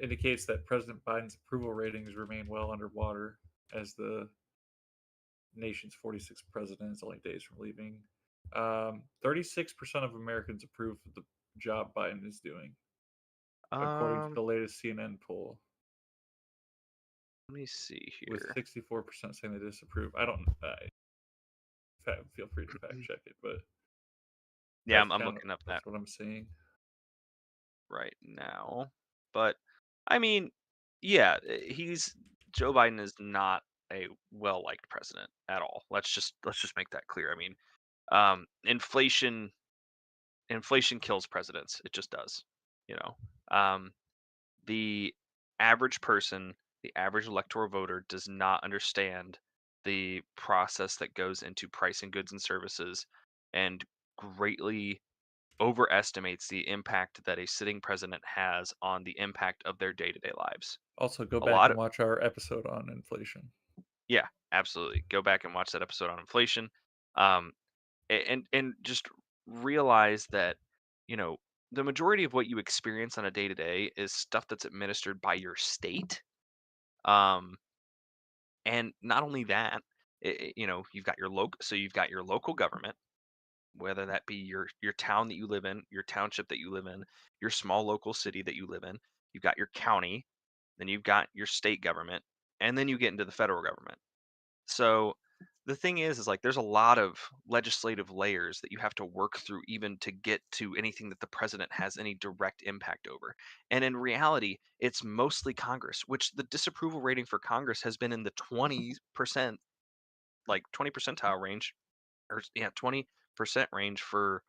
Speaker 2: Indicates that President Biden's approval ratings remain well underwater as the nation's 46th president is only days from leaving. 36% of Americans approve of the job Biden is doing, according to
Speaker 1: Um,
Speaker 2: the latest CNN poll,
Speaker 1: let me see
Speaker 2: with
Speaker 1: here.
Speaker 2: 64% saying they disapprove. I don't. Feel free to fact check it, but
Speaker 1: Yeah, I'm looking up that
Speaker 2: that's what I'm seeing.
Speaker 1: right now. But I mean, yeah, he's Joe Biden is not a well-liked president at all. Let's just make that clear. I mean, inflation kills presidents. It just does. You know, the average person, the average electoral voter, does not understand the process that goes into pricing goods and services, and greatly overestimates the impact that a sitting president has on the impact of their day-to-day lives.
Speaker 2: Also, go
Speaker 1: A
Speaker 2: back
Speaker 1: lot
Speaker 2: and
Speaker 1: of
Speaker 2: watch our episode on inflation.
Speaker 1: Yeah, absolutely. Go back and watch that episode on inflation. Um, and just realize that, you know, the majority of what you experience on a day to day is stuff that's administered by your state. Um, and not only that, you've got you've got your local government, whether that be your town that you live in, your township that you live in, your small local city that you live in. You've got your county, then you've got your state government, and then you get into the federal government. So the thing is like there's a lot of legislative layers that you have to work through even to get to anything that the president has any direct impact over. And in reality, it's mostly Congress, which the disapproval rating for Congress has been in the 20%, like 20 percentile range, or yeah, 20% range for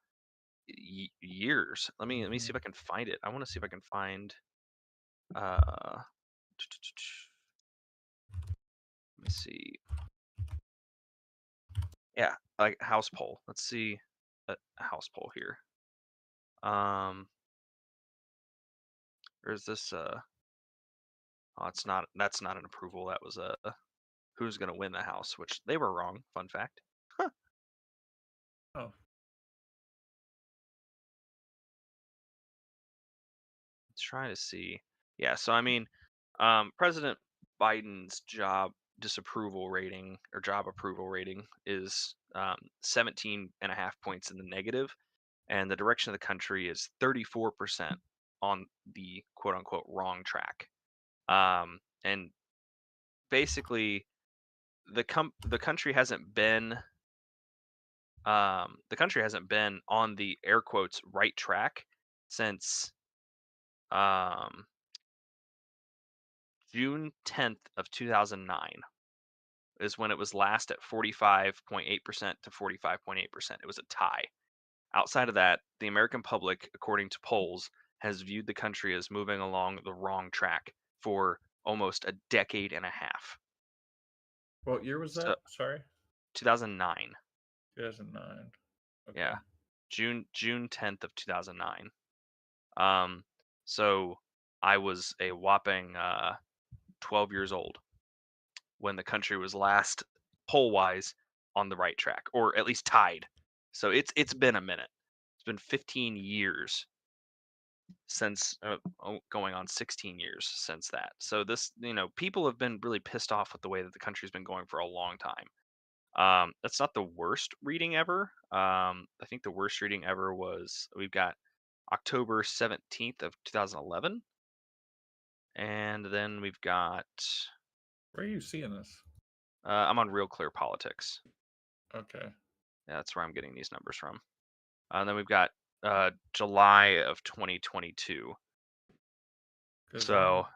Speaker 1: years. Let me see if I can find it. I want to see if I can find uh let me see. Yeah, like house poll. Let's see a house poll here. Um, or is this oh, it's not that's not an approval. That was a who's gonna win the house, which they were wrong. Fun fact.
Speaker 2: Oh,
Speaker 1: Let's try to see. Yeah, so I mean, President Biden's job approval rating is 17.5 points in the negative, and the direction of the country is 34% on the quote unquote wrong track. And basically, the country hasn't been on the air quotes right track since um, June 10th of 2009 is when it was last at 45.8% to 45.8%. It was a tie. Outside of that, the American public, according to polls, has viewed the country as moving along the wrong track for almost a decade and a half.
Speaker 2: what year was
Speaker 1: So
Speaker 2: that? Sorry,
Speaker 1: 2009.
Speaker 2: 2009. Okay.
Speaker 1: Yeah. June 10th of 2009. Um, so I was a whopping 12 years old when the country was last poll wise on the right track, or at least tied. So it's been a minute. It's been 15 years since going on 16 years since that. So this, people have been really pissed off with the way that the country's been going for a long time. That's not the worst reading ever. I think the worst reading ever was we've got October 17th of 2011, and then we've got
Speaker 2: Where are you seeing this?
Speaker 1: I'm on Real Clear Politics.
Speaker 2: Okay.
Speaker 1: Yeah, that's where I'm getting these numbers from. And then we've got July of 2022.
Speaker 2: Because
Speaker 1: So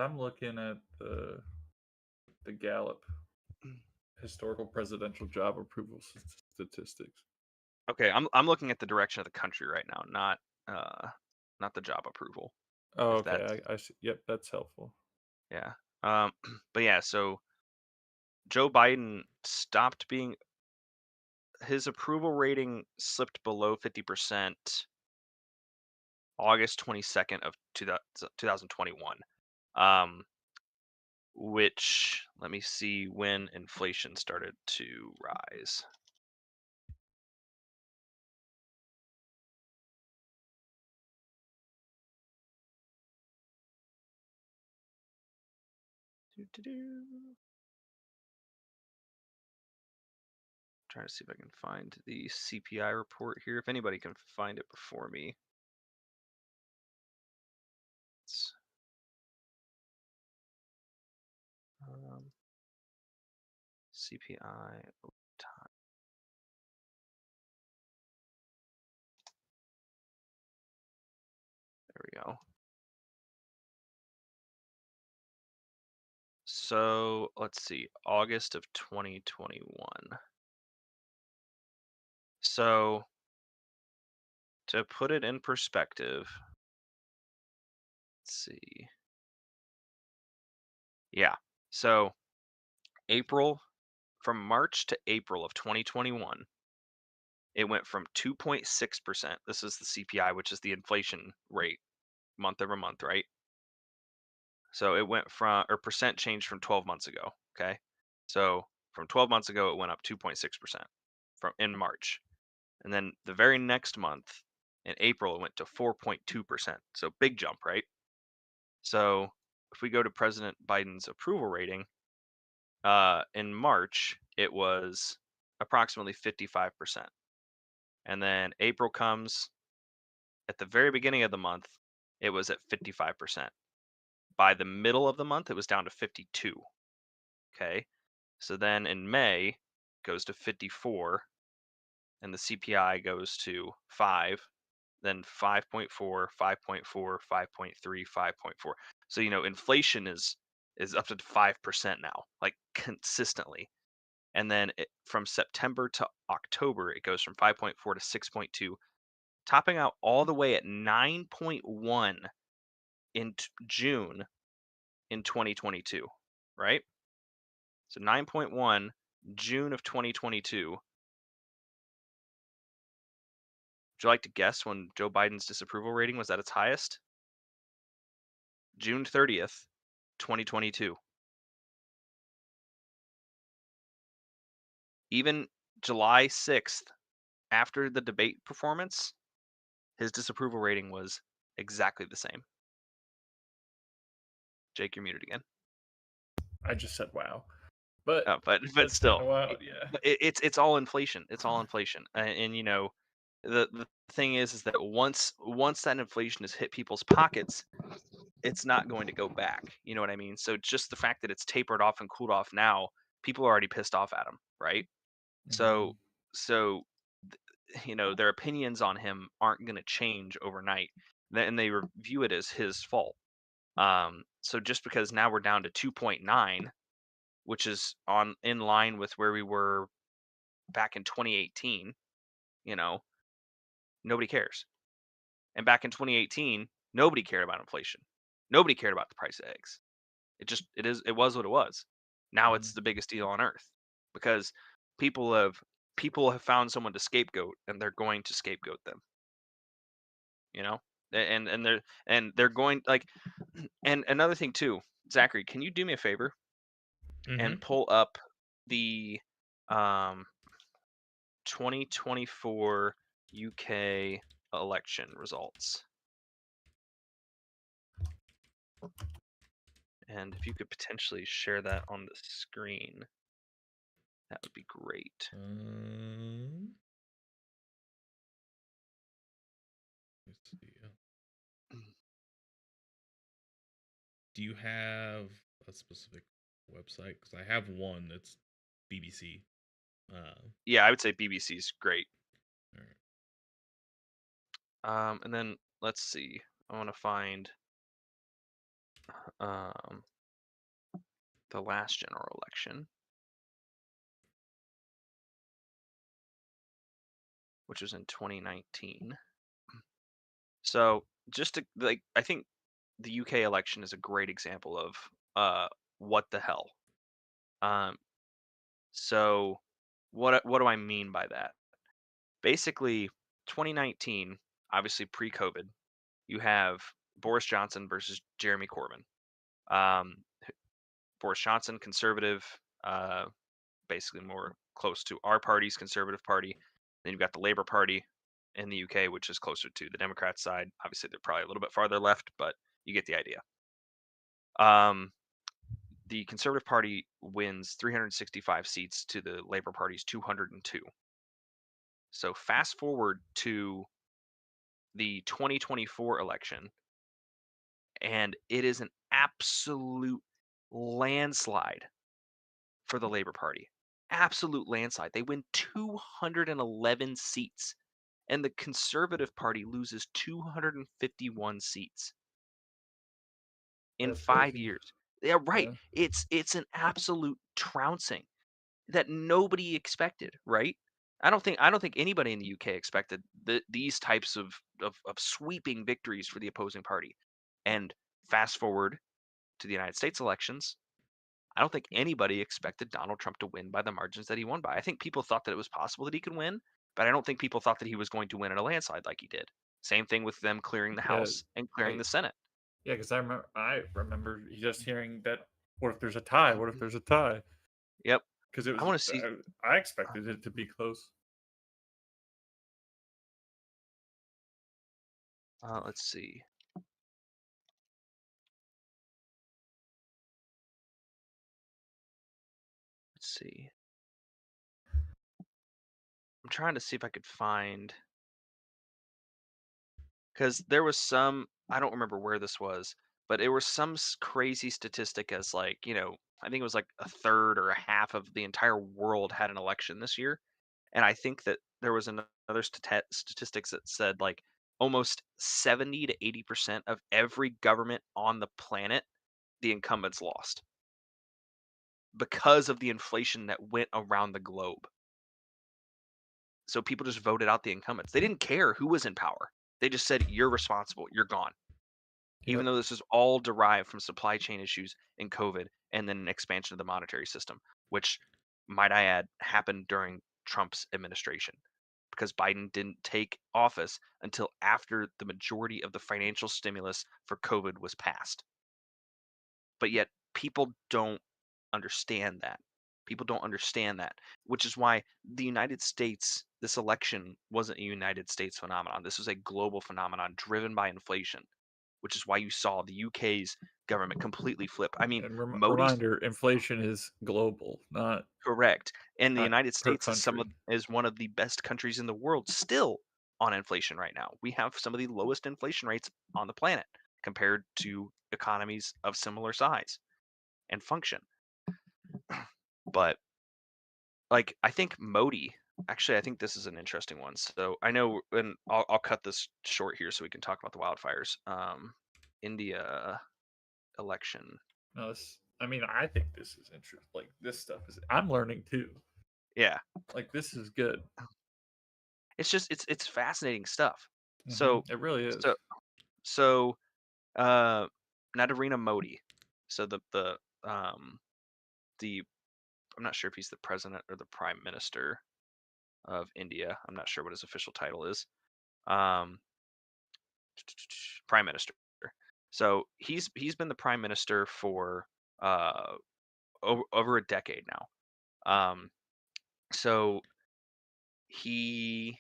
Speaker 2: I'm looking at the Gallup historical presidential job approval statistics.
Speaker 1: okay, I'm looking at the direction of the country right now, not the job approval.
Speaker 2: Oh,
Speaker 1: If that's
Speaker 2: okay. I see. Yep, that's helpful.
Speaker 1: yeah. But yeah, so Joe Biden stopped being his approval rating slipped below 50% August 22nd of 2021. Um, which let me see when inflation started to rise. Doo-doo-doo. Trying to see if I can find the CPI report here. If anybody can find it before me. CPI over time. There we go. So let's see, August of 2021. So to put it in perspective, let's see. Yeah. So from March to April of 2021, it went from 2.6%. This is the CPI, which is the inflation rate month over month, right? So it went from, or percent change from 12 months ago. Okay. So from 12 months ago, it went up 2.6% from in March. And then the very next month in April, it went to 4.2%. So big jump, right? So if we go to President Biden's approval rating, in March, it was approximately 55%. And then April comes at the very beginning of the month, it was at 55%. By the middle of the month, it was down to 52. Okay. So then in May, it goes to 54, and the CPI goes to 5, then 5.4, 5.4, 5.3, 5.4. So inflation is up to 5% now, like consistently. And then from September to October, it goes from 5.4 to 6.2, topping out all the way at 9.1 in June in 2022, right? So 9.1 June of 2022. Would you like to guess when Joe Biden's disapproval rating was at its highest? June 30th, 2022. Even July 6th, after the debate performance, his disapproval rating was exactly the same. Jake, you're muted again.
Speaker 2: I just said wow. But
Speaker 1: but
Speaker 2: that's
Speaker 1: still,
Speaker 2: kinda wild, yeah.
Speaker 1: it's all inflation. It's all inflation, and the thing is that once that inflation has hit people's pockets, it's not going to go back. You know what I mean? So just the fact that it's tapered off and cooled off now, people are already pissed off at him, right? So their opinions on him aren't going to change overnight, and they view it as his fault. So just because now we're down to 2.9, which is in line with where we were back in 2018, nobody cares. And back in 2018, nobody cared about inflation. Nobody cared about the price of eggs. It was what it was. Now it's the biggest deal on earth because people have found someone to scapegoat, and they're going to scapegoat them. And they're going like, and another thing too, Zachary, can you do me a favor and pull up the 2024 UK election results? And if you could potentially share that on the screen, that would be great.
Speaker 4: Let's see. Do you have a specific website? Because I have one that's BBC.
Speaker 1: Yeah, I would say BBC's great.
Speaker 4: All right.
Speaker 1: And then let's see. I want to find the last general election, which was in 2019. So just to I think the UK election is a great example of what the hell. So what do I mean by that? Basically, 2019, obviously pre-COVID, you have Boris Johnson versus Jeremy Corbyn. Boris Johnson, conservative, basically more close to our party's Conservative Party. Then you've got the Labour Party in the UK, which is closer to the Democrat side. Obviously, they're probably a little bit farther left, but you get the idea. the Conservative Party wins 365 seats to the Labor Party's 202. So fast forward to the 2024 election, and it is an absolute landslide for the Labor Party. Absolute landslide. They win 211 seats, and the Conservative Party loses 251 seats in
Speaker 2: That's
Speaker 1: 5
Speaker 2: crazy.
Speaker 1: years. Yeah, right.
Speaker 2: Yeah.
Speaker 1: It's an absolute trouncing that nobody expected, right? I don't think anybody in the UK expected these types of sweeping victories for the opposing party. And fast forward to the United States elections, I don't think anybody expected Donald Trump to win by the margins that he won by. I think people thought that it was possible that he could win, but I don't think people thought that he was going to win in a landslide like he did. Same thing with them clearing the
Speaker 2: Yeah.
Speaker 1: House and clearing
Speaker 2: I
Speaker 1: the Senate.
Speaker 2: Yeah, because I remember just hearing that. What if there's a tie? What if there's a tie?
Speaker 1: Yep.
Speaker 2: Because it
Speaker 1: I
Speaker 2: was
Speaker 1: want to see.
Speaker 2: I expected it to be close.
Speaker 1: Let's see. Let's see. I'm trying to see if I could find because there was some. I don't remember where this was, but it was some crazy statistic as like I think it was like a third or a half of the entire world had an election this year, and I think that there was another statistics that said like almost 70 to 80% of every government on the planet the incumbents lost because of the inflation that went around the globe. So people just voted out the incumbents. They didn't care who was in power. They just said, "You're responsible. You're gone." Even
Speaker 2: Yep.
Speaker 1: though this is all derived from supply chain issues and COVID and then an expansion of the monetary system, which, might I add, happened during Trump's administration because Biden didn't take office until after the majority of the financial stimulus for COVID was passed. But yet people don't understand that. People don't understand that, which is why the United States, this election wasn't a United States phenomenon. This was a global phenomenon driven by inflation, which is why you saw the UK's government completely flip. I mean,
Speaker 2: And
Speaker 1: Modi's
Speaker 2: reminder: inflation is global, not
Speaker 1: correct, and the
Speaker 2: not
Speaker 1: United
Speaker 2: per
Speaker 1: States
Speaker 2: country.
Speaker 1: is one of the best countries in the world still on inflation right now. We have some of the lowest inflation rates on the planet compared to economies of similar size and function. But like I think Modi, actually I think this is an interesting one. So I know, and I'll cut this short here so we can talk about the wildfires. India election.
Speaker 2: No, I mean, I think this is interesting. Like this stuff is. I'm learning too.
Speaker 1: Yeah,
Speaker 2: Like this is good.
Speaker 1: it's just it's fascinating stuff. So
Speaker 2: It really is.
Speaker 1: so so uh Narendra Modi. So the I'm not sure if he's the president or the prime minister of India. I'm not sure what his official title is. Um, prime minister. So he's been the prime minister for uh over a decade now. So he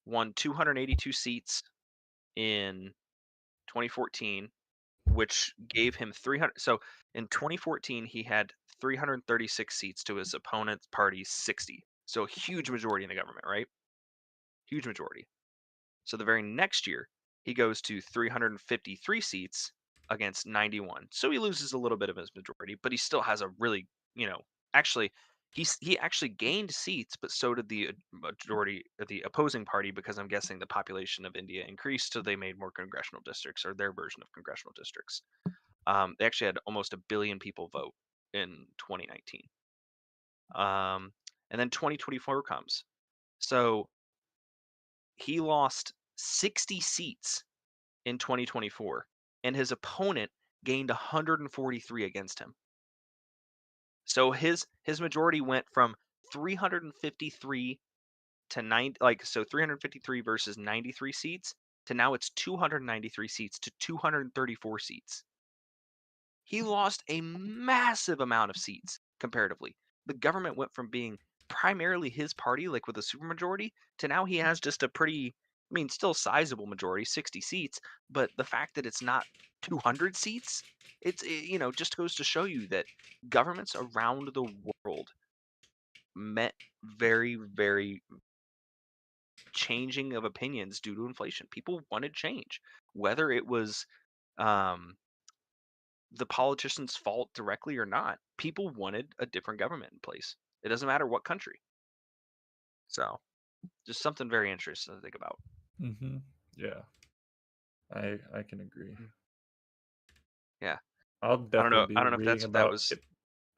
Speaker 1: won 282 seats in 2014, which gave him 300. So in 2014, he had 336 seats to his opponent's party's 60. So a huge majority in the government, right? Huge majority. So the very next year, he goes to 353 seats against 91. So he loses a little bit of his majority, but he still has a really, actually he actually gained seats, but so did the majority of the opposing party because I'm guessing the population of India increased, so they made more congressional districts or their version of congressional districts. They actually had almost a billion people vote in 2019. And then 2024 comes. So he lost 60 seats in 2024, and his opponent gained 143 against him. So his majority went from 353 to 9 like so 353 versus 93 seats to now it's 293 seats to 234 seats. He lost a massive amount of seats comparatively. The government went from being primarily his party, like with a supermajority, to now he has just a pretty I mean, still sizable majority, 60 seats, but the fact that it's not 200 seats, just goes to show you that governments around the world met very, very changing of opinions due to inflation. People wanted change, whether it was um, the politicians' fault directly or not. People wanted a different government in place. It doesn't matter what country. So, just something very interesting to think about.
Speaker 2: Mm-hmm. Yeah, I can agree.
Speaker 1: Yeah,
Speaker 2: I'll
Speaker 1: I don't
Speaker 2: definitely
Speaker 1: know.
Speaker 2: be
Speaker 1: I don't know if
Speaker 2: reading
Speaker 1: that's what that
Speaker 2: about
Speaker 1: was.
Speaker 2: it.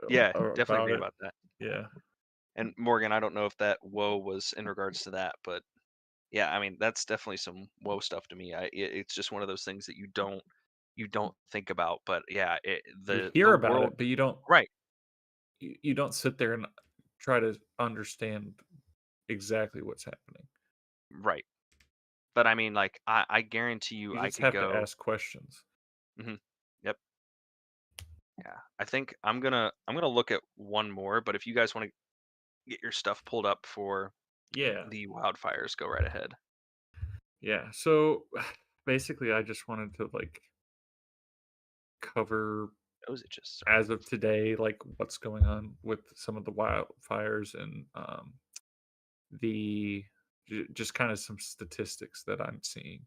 Speaker 1: Yeah, definitely
Speaker 2: About
Speaker 1: read
Speaker 2: it.
Speaker 1: about that.
Speaker 2: Yeah.
Speaker 1: And Morgan, I don't know if that woe was in regards to that, but yeah, I mean that's definitely some woe stuff to me. It's just one of those things that you don't think about. But yeah,
Speaker 2: You
Speaker 1: the
Speaker 2: hear about
Speaker 1: world,
Speaker 2: it, but you don't
Speaker 1: right,
Speaker 2: you don't sit there and try to understand exactly what's happening.
Speaker 1: right. But I mean, like I guarantee you,
Speaker 2: You
Speaker 1: I
Speaker 2: just
Speaker 1: could
Speaker 2: have to
Speaker 1: go.
Speaker 2: ask questions.
Speaker 1: hmm Yep. Yeah. I think I'm gonna look at one more. But if you guys want to get your stuff pulled up for
Speaker 2: Yeah.
Speaker 1: the wildfires, go right ahead.
Speaker 2: Yeah. So basically I just wanted to like cover
Speaker 1: Those it just
Speaker 2: as of today like what's going on with some of the wildfires and the just kind of some statistics that I'm seeing.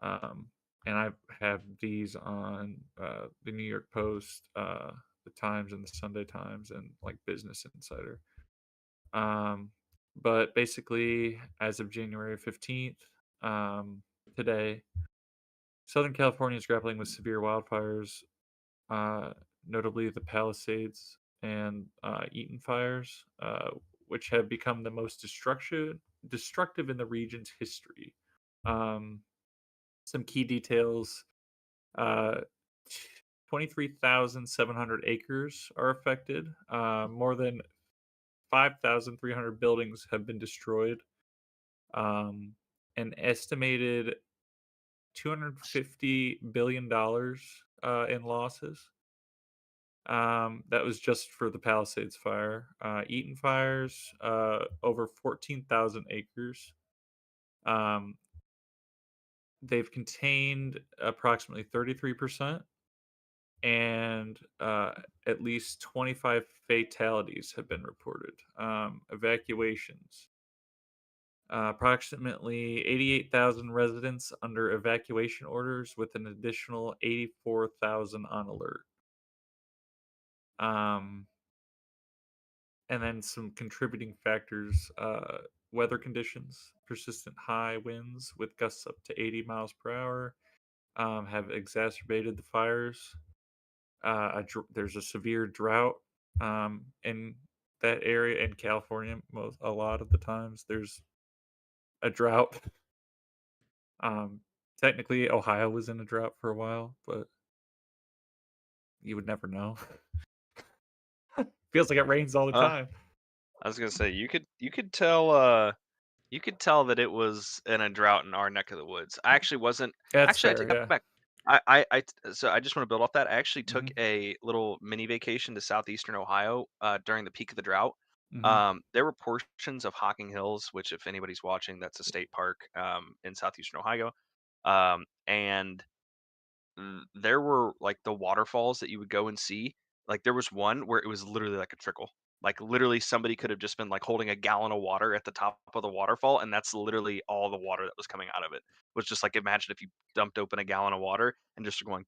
Speaker 2: Um, and I have these on the New York Post, the Times, and the Sunday Times, and like Business Insider. Um, but basically, as of January 15th, today, Southern California is grappling with severe wildfires, uh, notably the Palisades and Eaton fires, which have become the most destructive in the region's history. Um, some key details: uh, 23,700 acres are affected. More than 5,300 buildings have been destroyed. Um, an estimated $250 billion in losses. That was just for the Palisades fire. Eaton fires, over 14,000 acres. Um, they've contained approximately 33%, and at least 25 fatalities have been reported. Evacuations. Approximately 88,000 residents under evacuation orders, with an additional 84,000 on alert. Um, and then some contributing factors: weather conditions, persistent high winds with gusts up to 80 miles per hour have exacerbated the fires. There's a severe drought in that area in California. A lot of the times there's a drought. Um, Technically, Ohio was in a drought for a while, but you would never know. Feels like it rains all the
Speaker 1: Uh,
Speaker 2: time.
Speaker 1: I was gonna say you could tell that it was in a drought in our neck of the woods. I actually wasn't.
Speaker 2: That's
Speaker 1: Actually, I
Speaker 2: fair.
Speaker 1: take that
Speaker 2: Yeah.
Speaker 1: back. So I just want to build off that. I actually took
Speaker 2: Hmm.
Speaker 1: a little mini vacation to southeastern Ohio during the peak of the drought.
Speaker 2: Hmm.
Speaker 1: There were portions of Hocking Hills, which, if anybody's watching, that's a state park in southeastern Ohio. And there were like the waterfalls that you would go and see. Like there was one where it was literally like a trickle. Like literally somebody could have just been like holding a gallon of water at the top of the waterfall, and that's literally all the water that was coming out of it. Was just like imagine if you dumped open a gallon of water and just going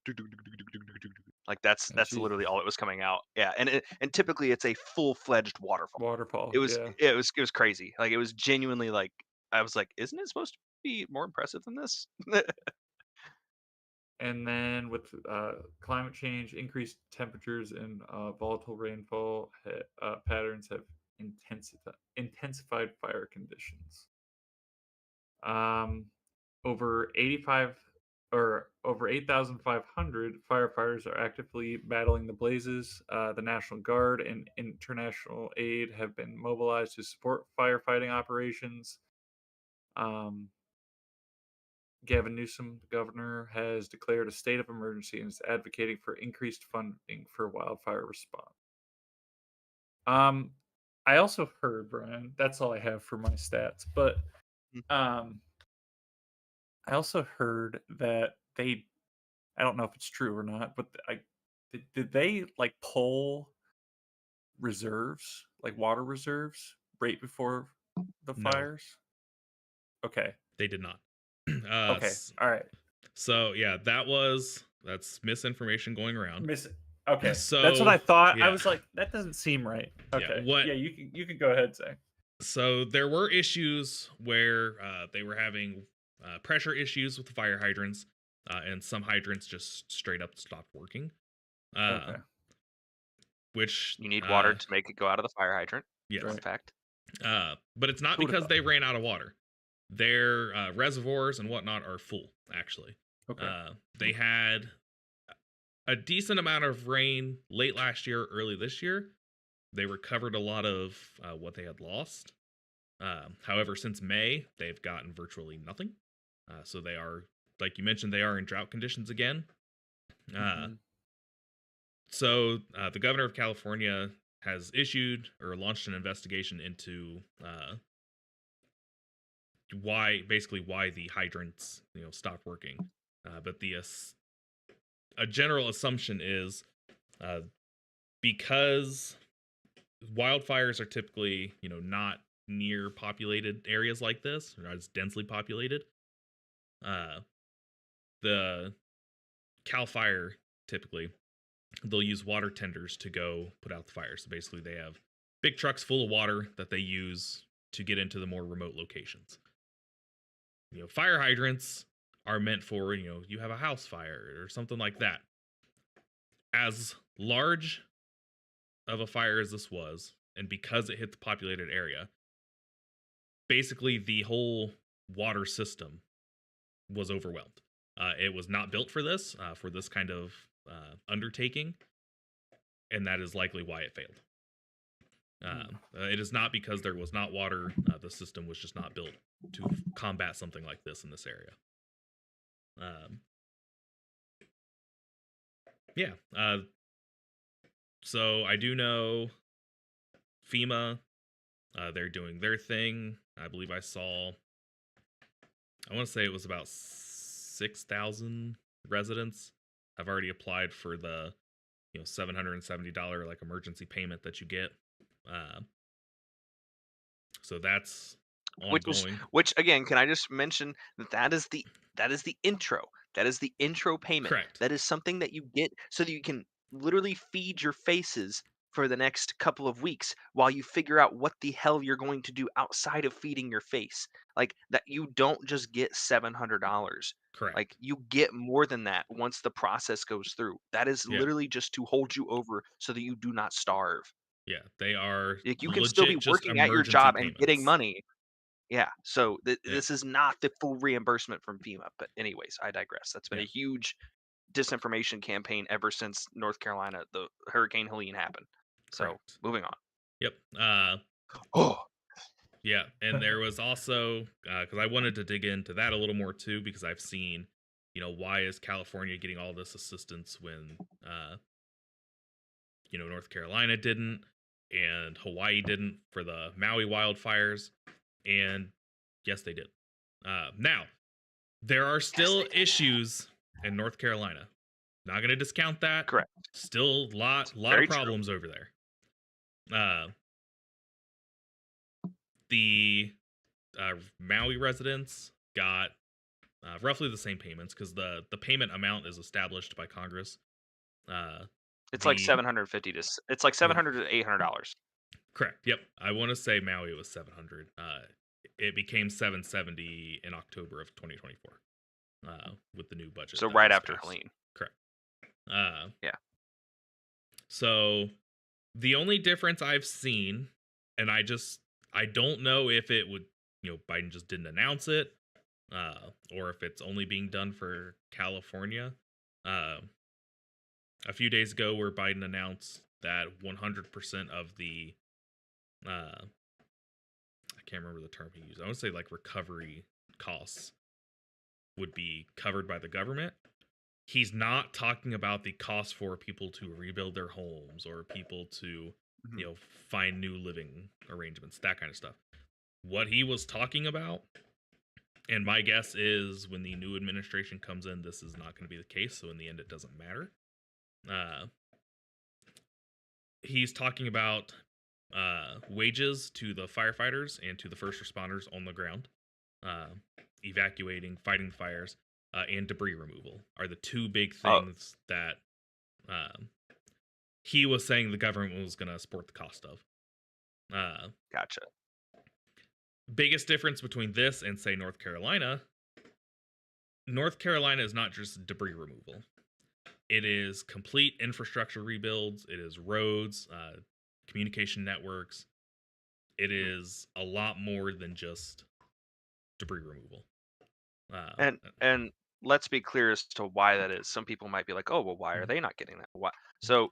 Speaker 1: like
Speaker 2: Oh,
Speaker 1: that's
Speaker 2: geez.
Speaker 1: literally all it was coming out. Yeah, and typically it's a full-fledged waterfall.
Speaker 2: Waterfall.
Speaker 1: It was
Speaker 2: Yeah.
Speaker 1: it was crazy. Like it was genuinely like I was like, isn't it supposed to be more impressive than this?
Speaker 2: And then with climate change, increased temperatures and volatile rainfall patterns have intensified fire conditions. Um, over 85 or over 8,500 firefighters are actively battling the blazes. The National Guard and international aid have been mobilized to support firefighting operations. Um, Gavin Newsom, the governor, has declared a state of emergency and is advocating for increased funding for wildfire response. Um, I also heard, Brian, that's all I have for my stats, but um, I also heard that I don't know if it's true or not, but did they like pull reserves, like water reserves, right before the
Speaker 4: No,
Speaker 2: fires? Okay.
Speaker 4: they did not.
Speaker 2: Okay. All right.
Speaker 4: So yeah, that's misinformation going around.
Speaker 2: Miss. Okay, that's what
Speaker 4: So
Speaker 2: I thought. I
Speaker 4: yeah,
Speaker 2: was like, that doesn't seem right.
Speaker 4: yeah.
Speaker 2: Okay.
Speaker 4: What
Speaker 2: Yeah, you can go ahead, say.
Speaker 4: So there were issues where they were having pressure issues with the fire hydrants, and some hydrants just straight up stopped working. Uh,
Speaker 2: Okay.
Speaker 4: which
Speaker 1: You need water to make it go out of the fire hydrant.
Speaker 4: yes,
Speaker 1: Fun
Speaker 2: Right.
Speaker 1: fact.
Speaker 4: but it's not
Speaker 2: Who would have
Speaker 4: because
Speaker 2: thought?
Speaker 4: they ran out of water. Their reservoirs and whatnot are full. Actually,
Speaker 2: Okay.
Speaker 4: they had a decent amount of rain late last year, early this year. They recovered a lot of what they had lost. However, since May, they've gotten virtually nothing. So they are, like you mentioned, they are in drought conditions again. Uh,
Speaker 2: Mhm.
Speaker 4: so the governor of California has issued or launched an investigation into why the hydrants stopped working. But a general assumption is uh, because wildfires are typically not near populated areas like this, or not as densely populated. Uh, the Cal Fire typically they'll use water tenders to go put out the fire. So basically, they have big trucks full of water that they use to get into the more remote locations. Fire hydrants are meant for you have a house fire or something like that. As large of a fire as this was, and because it hit the populated area, basically the whole water system was overwhelmed. It was not built for this kind of undertaking, and that is likely why it failed. It is not because there was not water. The system was just not built to combat something like this in this area. Yeah. So I do know FEMA. They're doing their thing. I believe I saw. I want to say it was about 6,000 residents have already applied for the $770 like emergency payment that you get. Uh, so that's ongoing.
Speaker 1: Which again, can I just mention that is the intro. That is the intro payment.
Speaker 4: Correct.
Speaker 1: That is something that you get so that you can literally feed your faces for the next couple of weeks while you figure out what the hell you're going to do outside of feeding your face. Like that you don't just get $700. Like
Speaker 4: Correct.
Speaker 1: you get more than that once the process goes through. That is
Speaker 4: Yeah.
Speaker 1: literally just to hold you over so that you do not starve.
Speaker 4: Yeah. They are
Speaker 1: Like you can still be
Speaker 4: legit just
Speaker 1: working at your
Speaker 4: emergency
Speaker 1: job and getting
Speaker 4: payments.
Speaker 1: money, yeah, so
Speaker 4: Yeah.
Speaker 1: this is not the full reimbursement from FEMA, but anyways, I digress. That's been
Speaker 4: Yeah.
Speaker 1: a huge disinformation campaign ever since North Carolina, the Hurricane Helene happened. So
Speaker 4: Correct.
Speaker 1: moving on.
Speaker 4: Yep.
Speaker 1: Oh,
Speaker 4: Yeah. And there was also because I wanted to dig into that a little more too, because I've seen, why is California getting all this assistance when North Carolina didn't and Hawaii didn't for the Maui wildfires. And yes, they did. Now, there are
Speaker 1: yes,
Speaker 4: still
Speaker 1: they did.
Speaker 4: issues in North Carolina. Not going to discount that.
Speaker 1: Correct.
Speaker 4: Still lot of
Speaker 1: Very true.
Speaker 4: problems over there. The Maui residents got roughly the same payments because the payment amount is established by Congress.
Speaker 1: It's like
Speaker 4: The
Speaker 1: 750 to it's like
Speaker 4: yeah,
Speaker 1: 700 to $800.
Speaker 4: correct. Yep, I want to say Maui was 700. It became 770 in October of 2024 with the new budget.
Speaker 1: So
Speaker 4: that
Speaker 1: right
Speaker 4: was
Speaker 1: after
Speaker 4: passed.
Speaker 1: Helene.
Speaker 4: Correct.
Speaker 1: Yeah.
Speaker 4: So the only difference I've seen, and I don't know if it would Biden just didn't announce it, or if it's only being done for California. A few days ago, where Biden announced that 100% of the I can't remember the term he used. I want to say like recovery costs would be covered by the government. He's not talking about the cost for people to rebuild their homes or people to, find new living arrangements, that kind of stuff. What he was talking about And my guess is when the new administration comes in, this is not going to be the case. So in the end, it doesn't matter. He's talking about wages to the firefighters and to the first responders on the ground, evacuating, fighting fires, and debris removal are the two big things that he was saying the government was going to support the cost of.
Speaker 1: Gotcha.
Speaker 4: Biggest difference between this and, say, North Carolina is not just debris removal. It is complete infrastructure rebuilds. It is roads, communication networks. It is a lot more than just debris removal.
Speaker 1: And let's be clear as to why that is. Some people might be like, oh, well, why are they not getting that? Why? So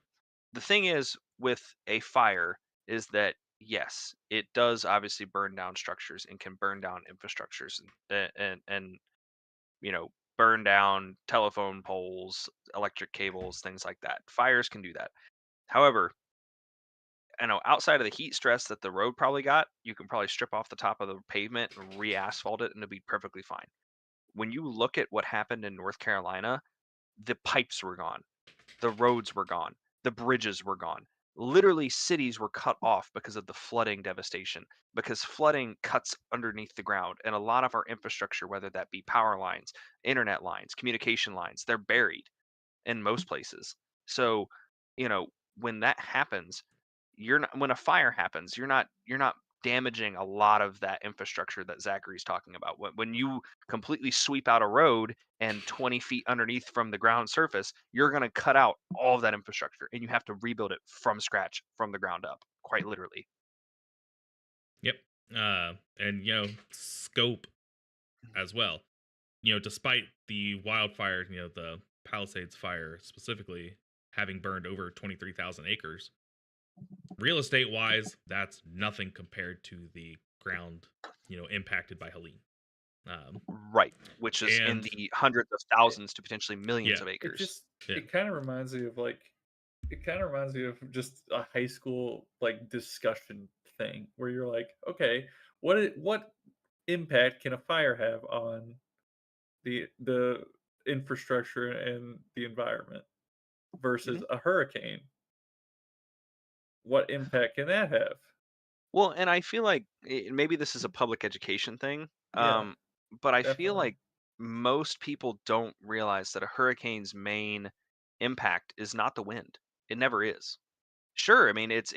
Speaker 1: the thing is with a fire is that, yes, it does obviously burn down structures and can burn down infrastructures and burn down telephone poles, electric cables, things like that. Fires can do that. However, I know outside of the heat stress that the road probably got, you can probably strip off the top of the pavement and re-asphalt it and it'll be perfectly fine. When you look at what happened in North Carolina, the pipes were gone, the roads were gone, the bridges were gone. Literally, cities were cut off because of the flooding devastation, because flooding cuts underneath the ground. And a lot of our infrastructure, whether that be power lines, internet lines, communication lines, they're buried in most places. So, when that happens, when a fire happens, you're not damaging a lot of that infrastructure that Zachary's talking about. When you completely sweep out a road and 20 feet underneath from the ground surface, you're going to cut out all of that infrastructure and you have to rebuild it from scratch, from the ground up, quite literally.
Speaker 4: Yep. And scope as well. Despite the wildfire, the Palisades fire specifically having burned over 23,000 acres, real estate wise, that's nothing compared to the ground, impacted by Helene.
Speaker 1: Right, which is in the hundreds of thousands to potentially millions of acres.
Speaker 2: It kind of reminds me of just a high school discussion thing where you're like, okay, what impact can a fire have on the infrastructure and the environment versus a hurricane? What impact can that have?
Speaker 1: Well, and I feel like maybe this is a public education thing,
Speaker 2: Yeah,
Speaker 1: but I feel
Speaker 2: definitely.
Speaker 1: like most people don't realize that a hurricane's main impact is not the wind. It never is. Sure, I mean it's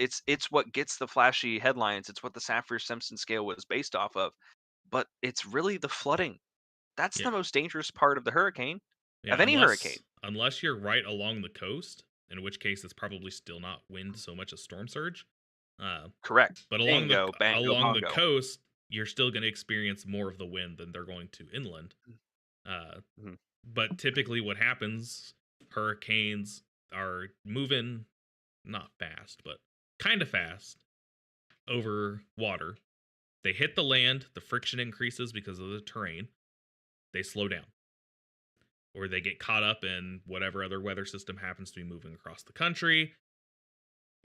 Speaker 1: what gets the flashy headlines. It's what the Saffir-Simpson scale was based off of, but it's really the flooding. That's
Speaker 4: Yeah.
Speaker 1: the most dangerous part of the hurricane, of
Speaker 4: Yeah,
Speaker 1: any hurricane.
Speaker 4: unless you're right along the coast, in which case it's probably still not wind so much as storm surge.
Speaker 1: Correct.
Speaker 4: But
Speaker 1: Bingo, bango,
Speaker 4: along the
Speaker 1: bongo.
Speaker 4: coast, you're still going to experience more of the wind than they're going to inland.
Speaker 1: Mhm.
Speaker 4: But typically, what happens, hurricanes are moving not fast, but kind of fast over water. They hit the land, the friction increases because of the terrain. They slow down, or they get caught up in whatever other weather system happens to be moving across the country.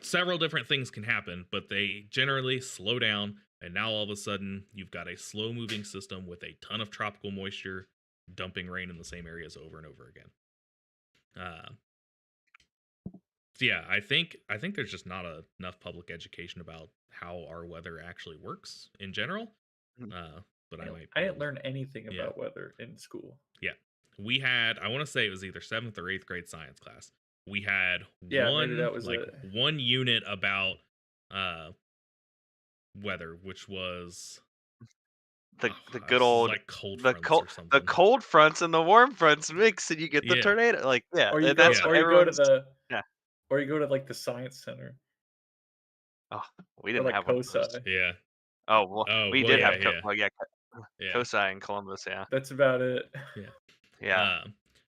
Speaker 4: Several different things can happen, but they generally slow down, and now all of a sudden you've got a slow moving system with a ton of tropical moisture dumping rain in the same areas over and over again. So yeah, I think there's just not enough public education about how our weather actually works in general. But
Speaker 2: I didn't learn anything about weather in school.
Speaker 4: Yeah, we had, I want to say it was either 7th or 8th grade science class. We had
Speaker 2: maybe that was
Speaker 4: one unit about weather, which was
Speaker 1: the good old
Speaker 4: like cold fronts or something.
Speaker 1: The cold fronts and the warm fronts mix, and you get the tornado.
Speaker 2: Or you
Speaker 1: that's
Speaker 2: go,
Speaker 1: what everyone's.
Speaker 2: Or you go to the science center.
Speaker 1: Oh, we didn't have one of those.
Speaker 4: Yeah.
Speaker 1: Oh well, we did have COSI in Columbus. Yeah,
Speaker 2: that's about it.
Speaker 1: Yeah.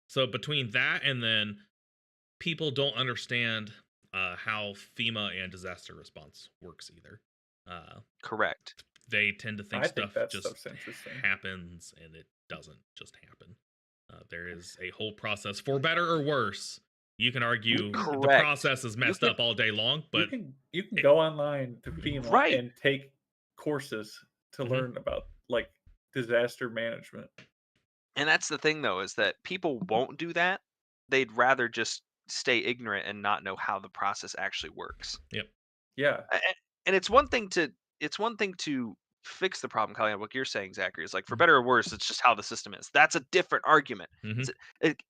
Speaker 4: So between that and then people don't understand how FEMA and disaster response works either.
Speaker 1: Correct.
Speaker 4: They tend to think stuff just happens, and it doesn't just happen. There is a whole process, for better or worse. You can argue the process is messed up all day long, but
Speaker 2: you can go online to FEMA and take courses to learn about disaster management.
Speaker 1: And that's the thing, though, is that people won't do that. They'd rather just stay ignorant and not know how the process actually works.
Speaker 4: Yep.
Speaker 2: Yeah.
Speaker 1: And it's one thing to fix the problem, Colin. What you're saying, Zachary, is like for
Speaker 4: Mhm.
Speaker 1: better or worse, it's just how the system is. That's a different argument.
Speaker 4: Hmm.
Speaker 1: It's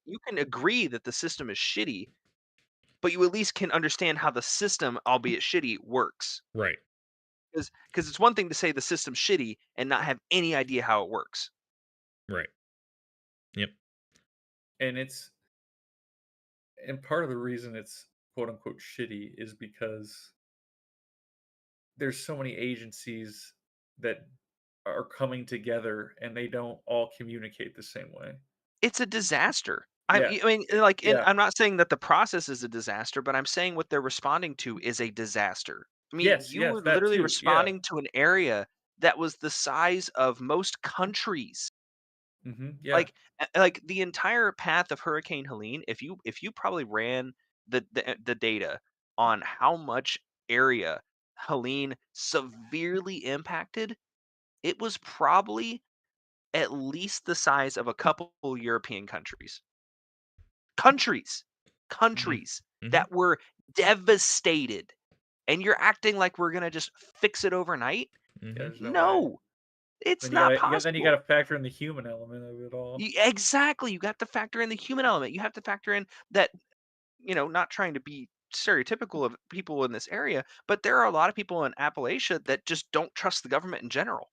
Speaker 1: you can agree that the system is shitty, but you at least can understand how the system, albeit shitty, works.
Speaker 4: Right.
Speaker 1: Because it's one thing to say the system's shitty and not have any idea how it works.
Speaker 4: Right. Yep.
Speaker 2: And part of the reason it's quote unquote shitty is because there's so many agencies that are coming together and they don't all communicate the same way.
Speaker 1: It's a disaster.
Speaker 2: Yeah.
Speaker 1: I mean, like, and
Speaker 2: Yeah.
Speaker 1: I'm not saying that the process is a disaster, but I'm saying what they're responding to is a disaster. I mean,
Speaker 2: Yes,
Speaker 1: you
Speaker 2: yes,
Speaker 1: were
Speaker 2: that
Speaker 1: literally
Speaker 2: too. Yeah.
Speaker 1: responding to an area that was the size of most countries.
Speaker 2: Yeah.
Speaker 1: Like the entire path of Hurricane Helene, if you probably ran the data on how much area Helene severely impacted, it was probably at least the size of a couple European countries. Countries,
Speaker 4: Hmm.
Speaker 1: countries
Speaker 4: Hmm.
Speaker 1: that were devastated. And you're acting like we're gonna just fix it overnight?
Speaker 2: Yeah,
Speaker 4: Hmm.
Speaker 2: there's no way.
Speaker 1: No, it's
Speaker 2: Then
Speaker 1: not
Speaker 2: you
Speaker 1: possible.
Speaker 2: gotta factor in the human element of it all.
Speaker 1: Exactly. You have to factor in the human element. You have to factor in that, not trying to be stereotypical of people in this area, but there are a lot of people in Appalachia that just don't trust the government in general.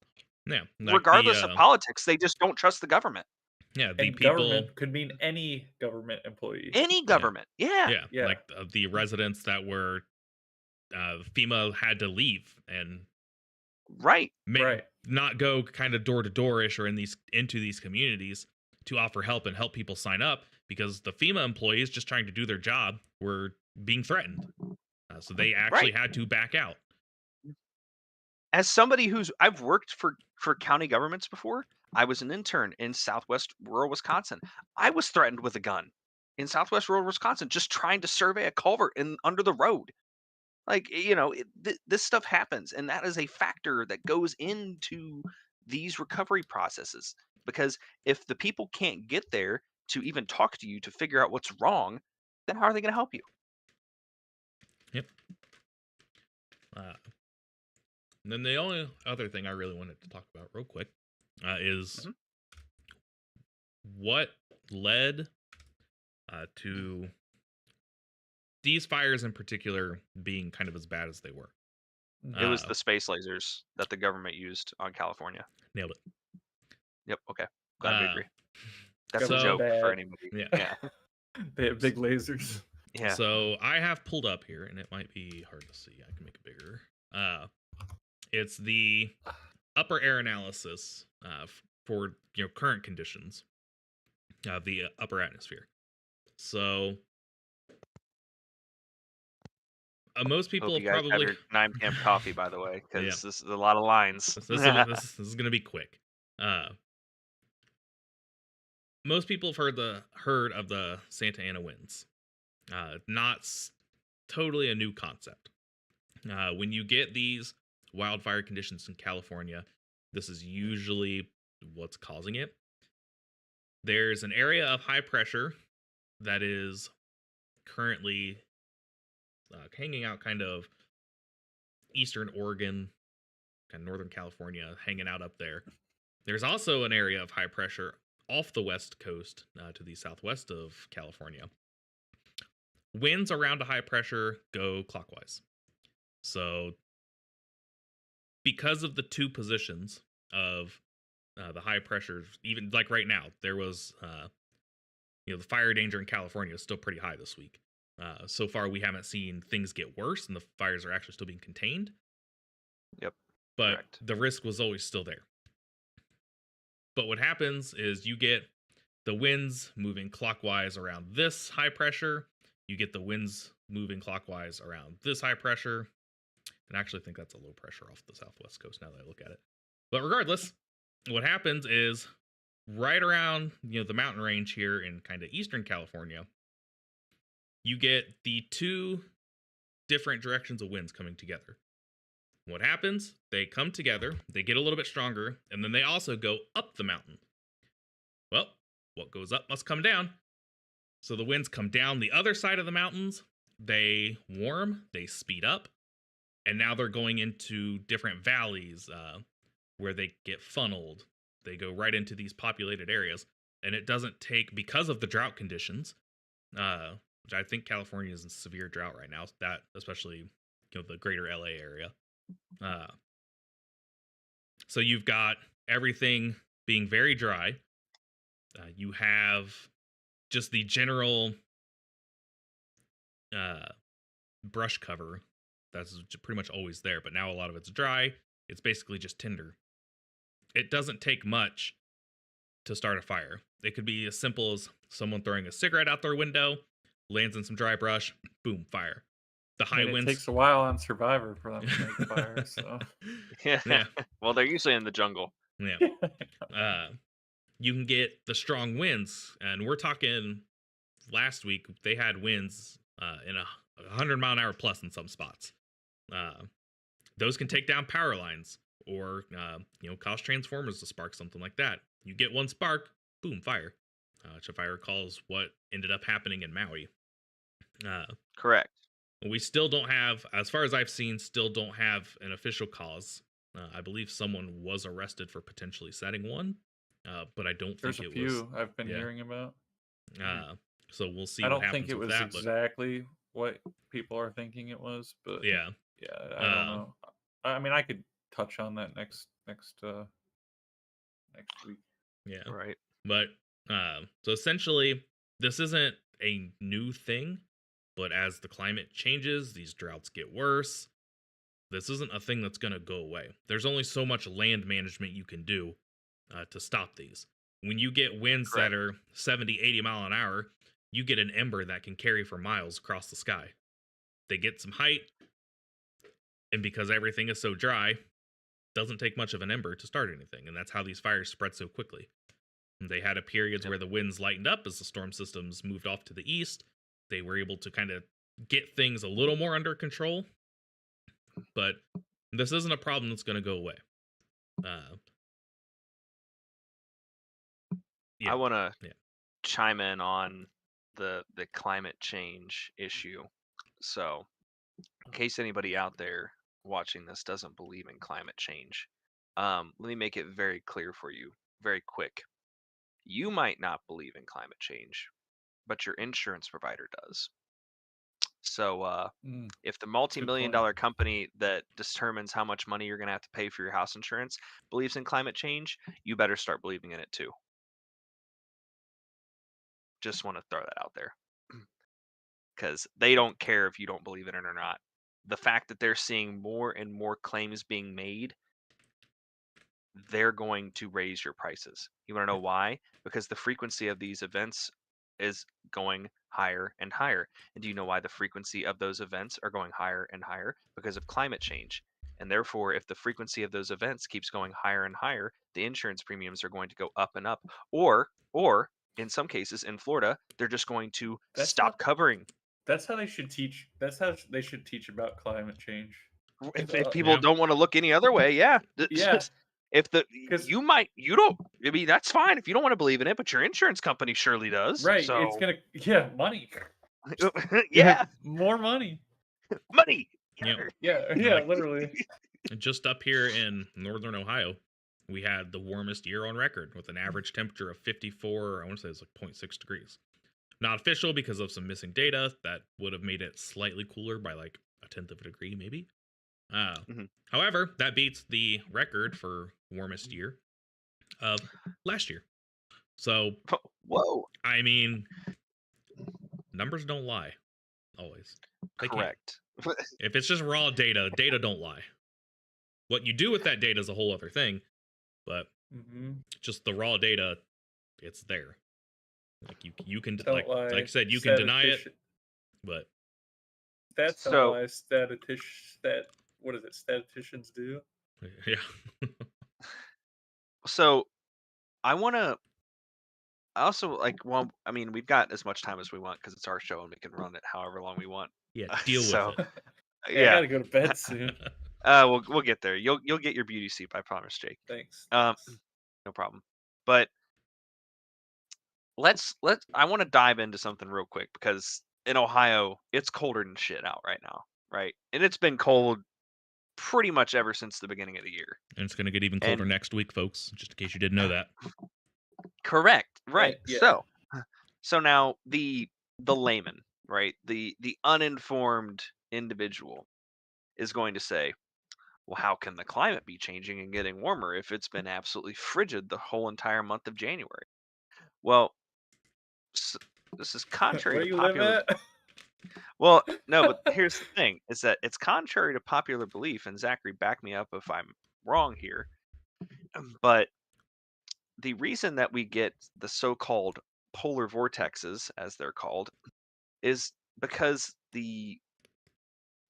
Speaker 4: Yeah. Like the
Speaker 1: Regardless of politics, they just don't trust the government.
Speaker 4: yeah, the
Speaker 2: And
Speaker 4: people.
Speaker 2: government could mean any government employee.
Speaker 1: Any
Speaker 4: Yeah.
Speaker 1: government. Yeah.
Speaker 4: Yeah.
Speaker 2: Yeah.
Speaker 4: Like the residents that were FEMA had to leave and
Speaker 1: Right.
Speaker 2: Right.
Speaker 4: not go kind of door to door ish or into these communities to offer help and help people sign up because the FEMA employees just trying to do their job were being threatened. So they actually
Speaker 1: Right.
Speaker 4: had to back out.
Speaker 1: As somebody I've worked for county governments before. I was an intern in Southwest rural Wisconsin. I was threatened with a gun in Southwest rural Wisconsin just trying to survey a culvert in under the road. Like, this stuff happens, and that is a factor that goes into these recovery processes. Because if the people can't get there to even talk to you to figure out what's wrong, then how are they going to help you?
Speaker 4: Yep. Uh, and then the only other thing I really wanted to talk about real quick is
Speaker 1: Mhm.
Speaker 4: what led to these fires in particular being kind of as bad as they were.
Speaker 1: It was
Speaker 4: Uh,
Speaker 1: the space lasers that the government used on California.
Speaker 4: Nailed it.
Speaker 1: Yep. Okay. Glad we
Speaker 4: Uh,
Speaker 1: agree. That's a
Speaker 2: Government's
Speaker 4: so
Speaker 1: joke for
Speaker 2: bad.
Speaker 1: anybody.
Speaker 4: yeah.
Speaker 1: Yeah.
Speaker 2: They have big lasers.
Speaker 1: Yeah.
Speaker 4: So I have pulled up here, and it might be hard to see. I can make it bigger. It's the upper air analysis for current conditions of the upper atmosphere. So most people
Speaker 1: Hope you
Speaker 4: have
Speaker 1: guys have
Speaker 4: probably
Speaker 1: your 9 p.m. coffee, by the way,
Speaker 4: yeah.
Speaker 1: because this is a lot of lines.
Speaker 4: This is going to be quick. Most people have heard of the Santa Ana winds. Not totally a new concept. When you get these wildfire conditions in California, this is usually what's causing it. There's an area of high pressure that is currently hanging out kind of eastern Oregon, kind of northern California, hanging out up there. There's also an area of high pressure off the west coast to the southwest of California. Winds around a high pressure go clockwise. So, because of the two positions of the high pressures, even like right now, there was, the fire danger in California is still pretty high this week. So far, we haven't seen things get worse, and the fires are actually still being contained.
Speaker 1: Yep.
Speaker 4: But
Speaker 1: Correct.
Speaker 4: the risk was always still there. But what happens is you get the winds moving clockwise around this high pressure. You get the winds moving clockwise around this high pressure. And I actually think that's a low pressure off the southwest coast now that I look at it. But regardless, what happens is right around the mountain range here in kind of eastern California, you get the two different directions of winds coming together. What happens? They come together, they get a little bit stronger, and then they also go up the mountain. Well, what goes up must come down. So the winds come down the other side of the mountains, they warm, they speed up, and now they're going into different valleys where they get funneled. They go right into these populated areas, and it doesn't take, because of the drought conditions, which I think California is in severe drought right now, that especially the greater LA area. So you've got everything being very dry. You have just the general brush cover that's pretty much always there, but now a lot of it's dry. It's basically just tinder. It doesn't take much to start a fire. It could be as simple as someone throwing a cigarette out their window, lands in some dry brush, boom, fire. The high winds.
Speaker 2: It takes a while on Survivor for them to make fire. So
Speaker 1: Yeah. Well, they're usually in the jungle.
Speaker 4: Yeah. You can get the strong winds, and we're talking last week they had winds in 100-mile-an-hour plus in some spots. Those can take down power lines or cause transformers to spark, something like that. You get one spark, boom, fire. Which, if I recall, is what ended up happening in Maui.
Speaker 1: Correct.
Speaker 4: We still don't have, as far as I've seen, still don't have an official cause. I believe someone was arrested for potentially setting one, but I don't
Speaker 2: there's
Speaker 4: think
Speaker 2: a
Speaker 4: it was.
Speaker 2: few I've been hearing about.
Speaker 4: So we'll see.
Speaker 2: I
Speaker 4: what
Speaker 2: don't
Speaker 4: happens
Speaker 2: think it
Speaker 4: with
Speaker 2: was
Speaker 4: that,
Speaker 2: exactly what people are thinking it was, but
Speaker 4: yeah,
Speaker 2: I don't know. I mean, I could touch on that next week.
Speaker 4: Yeah,
Speaker 1: right.
Speaker 4: But so essentially, this isn't a new thing, but as the climate changes, these droughts get worse. This isn't a thing that's going to go away. There's only so much land management you can do to stop these. When you get winds
Speaker 1: Correct.
Speaker 4: that are 70, 80 mile an hour, you get an ember that can carry for miles across the sky. They get some height, and because everything is so dry, doesn't take much of an ember to start anything, and that's how these fires spread so quickly. And they had periods where the winds lightened up as the storm systems moved off to the east. They were able to kind of get things a little more under control, but this isn't a problem that's going to go away.
Speaker 1: I want to chime in on the climate change issue. So, in case anybody out there watching this doesn't believe in climate change, let me make it very clear for you, very quick. You might not believe in climate change, but your insurance provider does. So, if the multi-million-dollar company that determines how much money you're going to have to pay for your house insurance believes in climate change, you better start believing in it too. Just want to throw that out there. Because they don't care if you don't believe in it or not. The fact that they're seeing more and more claims being made, they're going to raise your prices. You want to know why? Because the frequency of these events is going higher and higher. And do you know why the frequency of those events are going higher and higher? Because of climate change. And therefore, if the frequency of those events keeps going higher and higher, the insurance premiums are going to go up and up. Or in some cases in Florida, they're just going to stop covering.
Speaker 2: That's how they should teach. That's how they should teach about climate change.
Speaker 1: If people don't want to look any other way, yeah. If I mean, that's fine if you don't want to believe in it, but your insurance company surely does.
Speaker 2: Right.
Speaker 1: So.
Speaker 2: It's gonna, money.
Speaker 1: Yeah.
Speaker 2: More money.
Speaker 1: Money.
Speaker 2: Yeah, literally.
Speaker 4: Just up here in northern Ohio, we had the warmest year on record with an average temperature of 54, I want to say it's like 0.6 degrees. Not official because of some missing data that would have made it slightly cooler by like a tenth of a degree, maybe. However, that beats the record for warmest year of last year. So,
Speaker 1: whoa.
Speaker 4: I mean, numbers don't lie, always. They
Speaker 1: Correct.
Speaker 4: can't. If it's just raw data don't lie. What you do with that data is a whole other thing, but just the raw data, it's there. Like you can like I said, you can deny it, but
Speaker 2: that's how statisticians do.
Speaker 4: Yeah.
Speaker 1: So I also I mean, we've got as much time as we want because it's our show and we can run it however long we want.
Speaker 4: Yeah, deal with it.
Speaker 2: I gotta go to bed soon.
Speaker 1: We'll get there. You'll get your beauty sleep, I promise, Jake.
Speaker 2: Thanks.
Speaker 1: Um, no problem. But I want to dive into something real quick because in Ohio it's colder than shit out right now, right? And it's been cold pretty much ever since the beginning of the year.
Speaker 4: And it's going to get even colder
Speaker 1: And
Speaker 4: next week, folks, just in case you didn't know that.
Speaker 1: correct, right?
Speaker 2: Yeah.
Speaker 1: So now the layman, right? The uninformed individual is going to say, well, how can the climate be changing and getting warmer if it's been absolutely frigid the whole entire month of January? Well, this is contrary
Speaker 2: Where
Speaker 1: to
Speaker 2: you live
Speaker 1: popular.
Speaker 2: at?
Speaker 1: Well, no, but here's the thing: is that it's contrary to popular belief, and Zachary, back me up if I'm wrong here. But the reason that we get the so-called polar vortexes, as they're called, is because the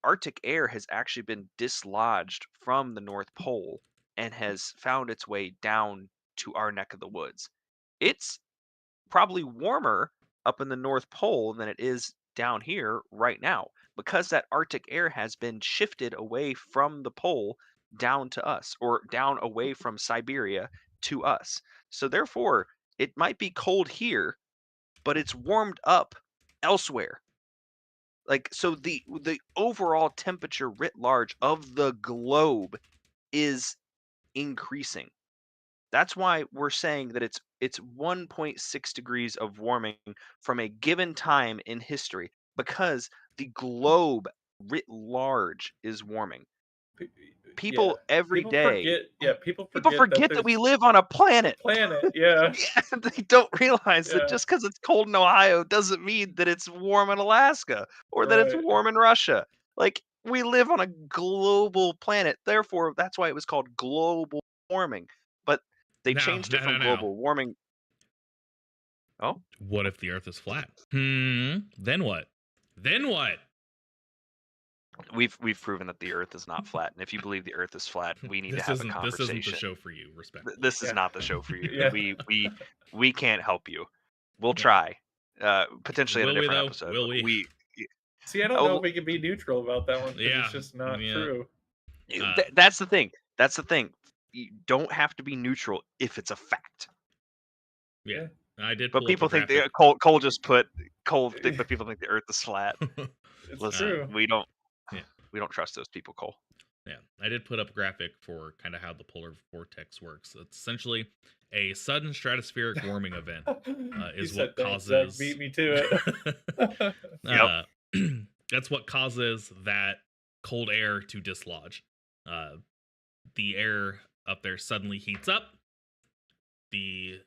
Speaker 1: Arctic air has actually been dislodged from the North Pole and has found its way down to our neck of the woods. It's probably warmer up in the North Pole than it is down here right now because that Arctic air has been shifted away from the pole down to us or down away from Siberia to us. So therefore, it might be cold here, but it's warmed up elsewhere. Like so the overall temperature writ large of the globe is increasing. That's why we're saying that it's 1.6 degrees of warming from a given time in history because the globe writ large is warming.
Speaker 2: Yeah.
Speaker 1: People every
Speaker 2: People
Speaker 1: day,
Speaker 2: forget. Yeah, people
Speaker 1: people
Speaker 2: forget that
Speaker 1: forget that we
Speaker 2: there's
Speaker 1: live on a
Speaker 2: a
Speaker 1: planet.
Speaker 2: planet. Yeah.
Speaker 1: Yeah, they don't realize that
Speaker 2: Yeah.
Speaker 1: just because it's cold in Ohio doesn't mean that it's warm in Alaska or that it's
Speaker 2: Right.
Speaker 1: warm in Russia. Like we live on a global planet, therefore that's why it was called global warming. But they
Speaker 4: Now,
Speaker 1: changed it from global warming. Oh,
Speaker 4: What if the Earth is flat? Then what? Then what?
Speaker 1: we've proven that the Earth is not flat, and if you believe the Earth is flat, we need to
Speaker 4: This
Speaker 1: have a
Speaker 4: isn't the
Speaker 1: conversation.
Speaker 4: show for you, respectfully.
Speaker 1: This is
Speaker 2: Yeah.
Speaker 1: not the show for you.
Speaker 2: Yeah.
Speaker 1: We can't help you. We'll
Speaker 2: Yeah.
Speaker 1: try, potentially in a
Speaker 4: Will we
Speaker 1: different
Speaker 4: though?
Speaker 1: episode.
Speaker 4: Will
Speaker 1: but
Speaker 4: we?
Speaker 2: See, I don't know if we can be neutral about that one because
Speaker 4: Yeah,
Speaker 2: it's just not
Speaker 4: yeah.
Speaker 2: true.
Speaker 1: That's the thing. That's the thing. You don't have to be neutral if it's a fact.
Speaker 4: Yeah. I did
Speaker 1: But
Speaker 4: pull
Speaker 1: people
Speaker 4: up a
Speaker 1: think
Speaker 4: graphic.
Speaker 1: Cole just put Cole. But people think the Earth is flat.
Speaker 2: It's
Speaker 1: Listen,
Speaker 2: true.
Speaker 1: we don't.
Speaker 4: Yeah.
Speaker 1: We don't trust those people, Cole.
Speaker 4: Yeah, I did put up a graphic for kind of how the polar vortex works. It's essentially a sudden stratospheric warming event. Is what causes.
Speaker 2: Zach beat me to it.
Speaker 4: That's what causes that cold air to dislodge. The air up there suddenly heats up. The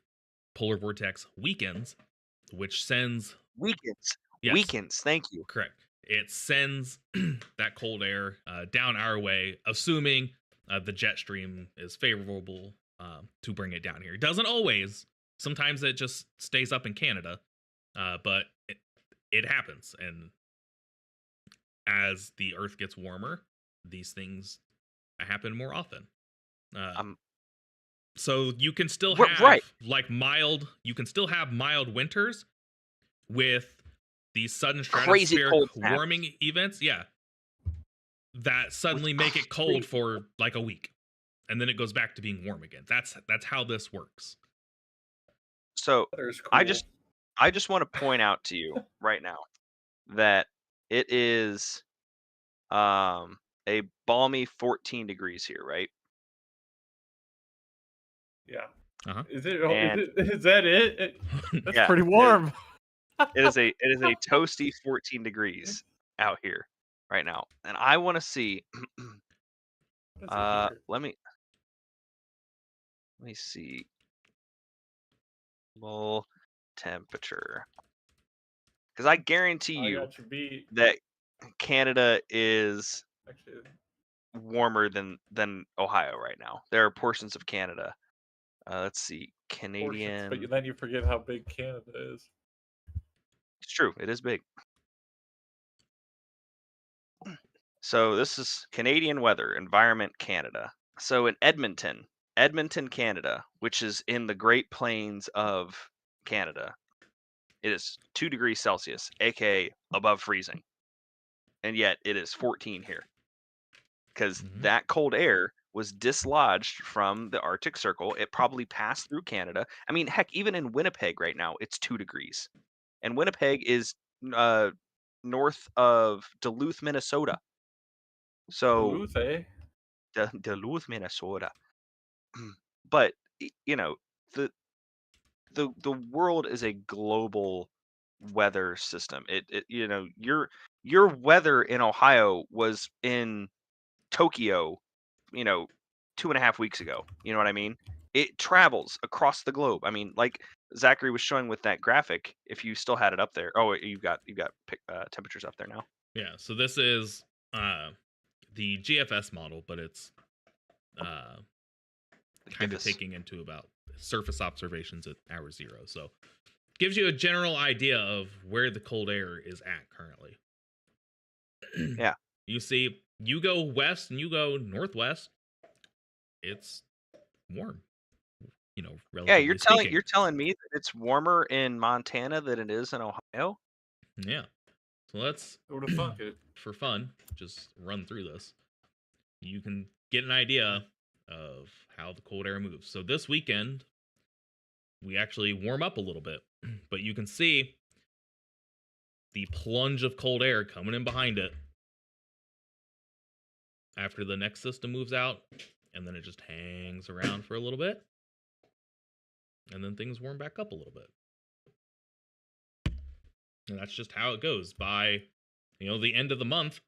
Speaker 4: polar vortex weakens, which sends
Speaker 1: Weekends.
Speaker 4: Yes.
Speaker 1: Weekends. Thank you.
Speaker 4: Correct. It sends that cold air down our way, assuming the jet stream is favorable to bring it down here. It doesn't always. Sometimes it just stays up in Canada, but it happens. And as the Earth gets warmer, these things happen more often. So you can still have like mild. You can still have mild winters with these sudden stratospheric warming events, that suddenly make it cold for like a week, and then it goes back to being warm again. That's how this works.
Speaker 1: So
Speaker 2: Cool.
Speaker 1: I just want to point out to you right now that it is a balmy 14 degrees here, right?
Speaker 2: Yeah.
Speaker 4: Uh-huh.
Speaker 2: Is that it? That's pretty warm.
Speaker 1: It is a toasty 14 degrees out here right now, and I want to see. Let me see. Well, temperature, because I guarantee you that Canada is warmer than Ohio right now. There are portions of Canada. Let's see, Canadian.
Speaker 2: But then you forget how big Canada is.
Speaker 1: It's true. It is big. So this is Canadian weather, environment Canada. So in Edmonton, Canada, which is in the Great Plains of Canada, it is 2 degrees Celsius, aka above freezing. And yet it is 14 here. because
Speaker 4: Mhm.
Speaker 1: that cold air was dislodged from the Arctic Circle. It probably passed through Canada. I mean, heck, even in Winnipeg right now, it's 2 degrees, and Winnipeg is uh, north of Duluth, Minnesota. So
Speaker 2: Duluth, eh?
Speaker 1: Duluth, Minnesota. But the the world is a global weather system. Your weather in Ohio was in Tokyo, you know, 2.5 weeks ago. You know what I mean? It travels across the globe. I mean, like Zachary was showing with that graphic. If you still had it up there, oh, you've got temperatures up there now.
Speaker 4: Yeah, so this is the GFS model, but it's uh,
Speaker 1: The
Speaker 4: kind of
Speaker 1: GIFS.
Speaker 4: taking into about surface observations at hour 0. So gives you a general idea of where the cold air is at currently.
Speaker 1: Yeah.
Speaker 4: You see, you go west and you go northwest, it's warm,
Speaker 1: Yeah,
Speaker 4: relatively speaking.
Speaker 1: you're telling me that it's warmer in Montana than it is in Ohio?
Speaker 4: Yeah. So let's,
Speaker 2: Who would have thunk it?
Speaker 4: for fun, just run through this. You can get an idea of how the cold air moves. So this weekend, we actually warm up a little bit, but you can see the plunge of cold air coming in behind it after the next system moves out, and then it just hangs around for a little bit, and then things warm back up a little bit. And that's just how it goes. By the end of the month,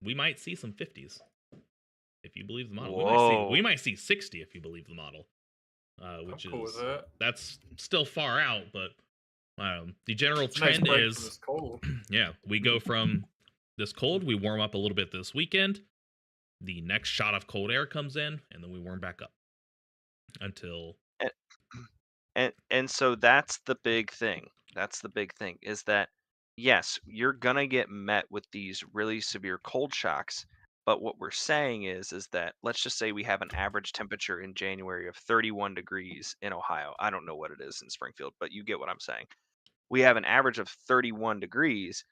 Speaker 4: we might see some 50s if you believe the model.
Speaker 1: Whoa.
Speaker 4: We might see 60 if you believe the model, which
Speaker 2: I'm cool with
Speaker 4: is
Speaker 2: that.
Speaker 4: that's still far out, but the general
Speaker 2: It's a nice
Speaker 4: trend
Speaker 2: break from
Speaker 4: is
Speaker 2: this cold.
Speaker 4: yeah, we go from this cold, we warm up a little bit this weekend. The next shot of cold air comes in, and then we warm back up until
Speaker 1: And, and so that's the big thing. That's the big thing is that yes, you're gonna get met with these really severe cold shocks, but what we're saying is that let's just say we have an average temperature in January of 31 degrees in Ohio. I don't know what it is in Springfield, but you get what I'm saying. We have an average of 31 degrees.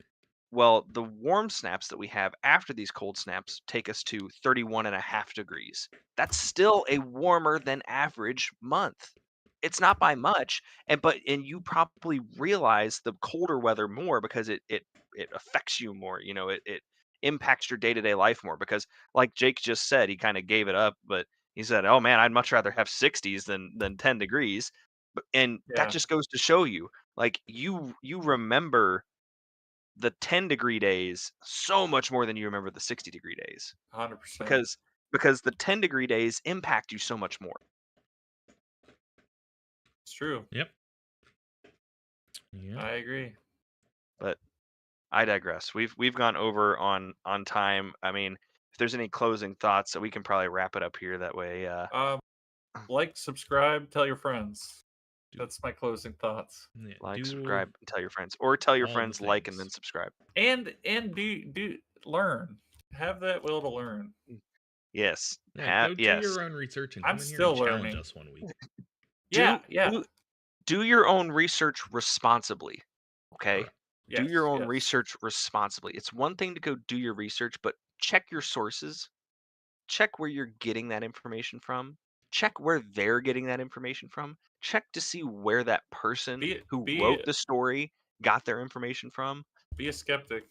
Speaker 1: Well, the warm snaps that we have after these cold snaps take us to 31.5 degrees. That's still a warmer than average month. It's not by much, and you probably realize the colder weather more because it affects you more. It impacts your day-to-day life more because like Jake just said, he kind of gave it up, but he said, "Oh man, I'd much rather have 60s than 10 degrees." And that
Speaker 2: Yeah,
Speaker 1: just goes to show you like you remember the 10-degree days so much more than you remember the 60-degree days
Speaker 2: 100%.
Speaker 1: because the 10-degree days impact you so much more.
Speaker 2: It's true.
Speaker 4: yep. Yeah.
Speaker 2: I agree.
Speaker 1: But I digress. We've gone over on time. I mean, if there's any closing thoughts, that we can probably wrap it up here. That way,
Speaker 2: Like, subscribe, tell your friends.
Speaker 4: Do,
Speaker 2: That's my closing thoughts.
Speaker 4: yeah,
Speaker 1: like,
Speaker 4: do
Speaker 1: subscribe, and tell your friends, or tell your
Speaker 4: all the
Speaker 1: friends like and then
Speaker 4: things.
Speaker 1: subscribe.
Speaker 2: And do learn. Have that will to learn.
Speaker 1: Yes,
Speaker 4: Yeah, go do
Speaker 1: yes.
Speaker 4: your own research and
Speaker 2: I'm
Speaker 4: come in here and
Speaker 2: still
Speaker 4: challenge
Speaker 2: learning.
Speaker 4: us one week.
Speaker 2: Yeah,
Speaker 1: Do
Speaker 2: yeah.
Speaker 1: do your own research responsibly. Okay. Do your
Speaker 2: Yes,
Speaker 1: own
Speaker 2: yes.
Speaker 1: research responsibly. It's one thing to go do your research, but check your sources. Check where you're getting that information from. Check where they're getting that information from. Check to see where that person
Speaker 2: Be
Speaker 1: who
Speaker 2: be
Speaker 1: wrote the story got their information from.
Speaker 2: be a skeptic.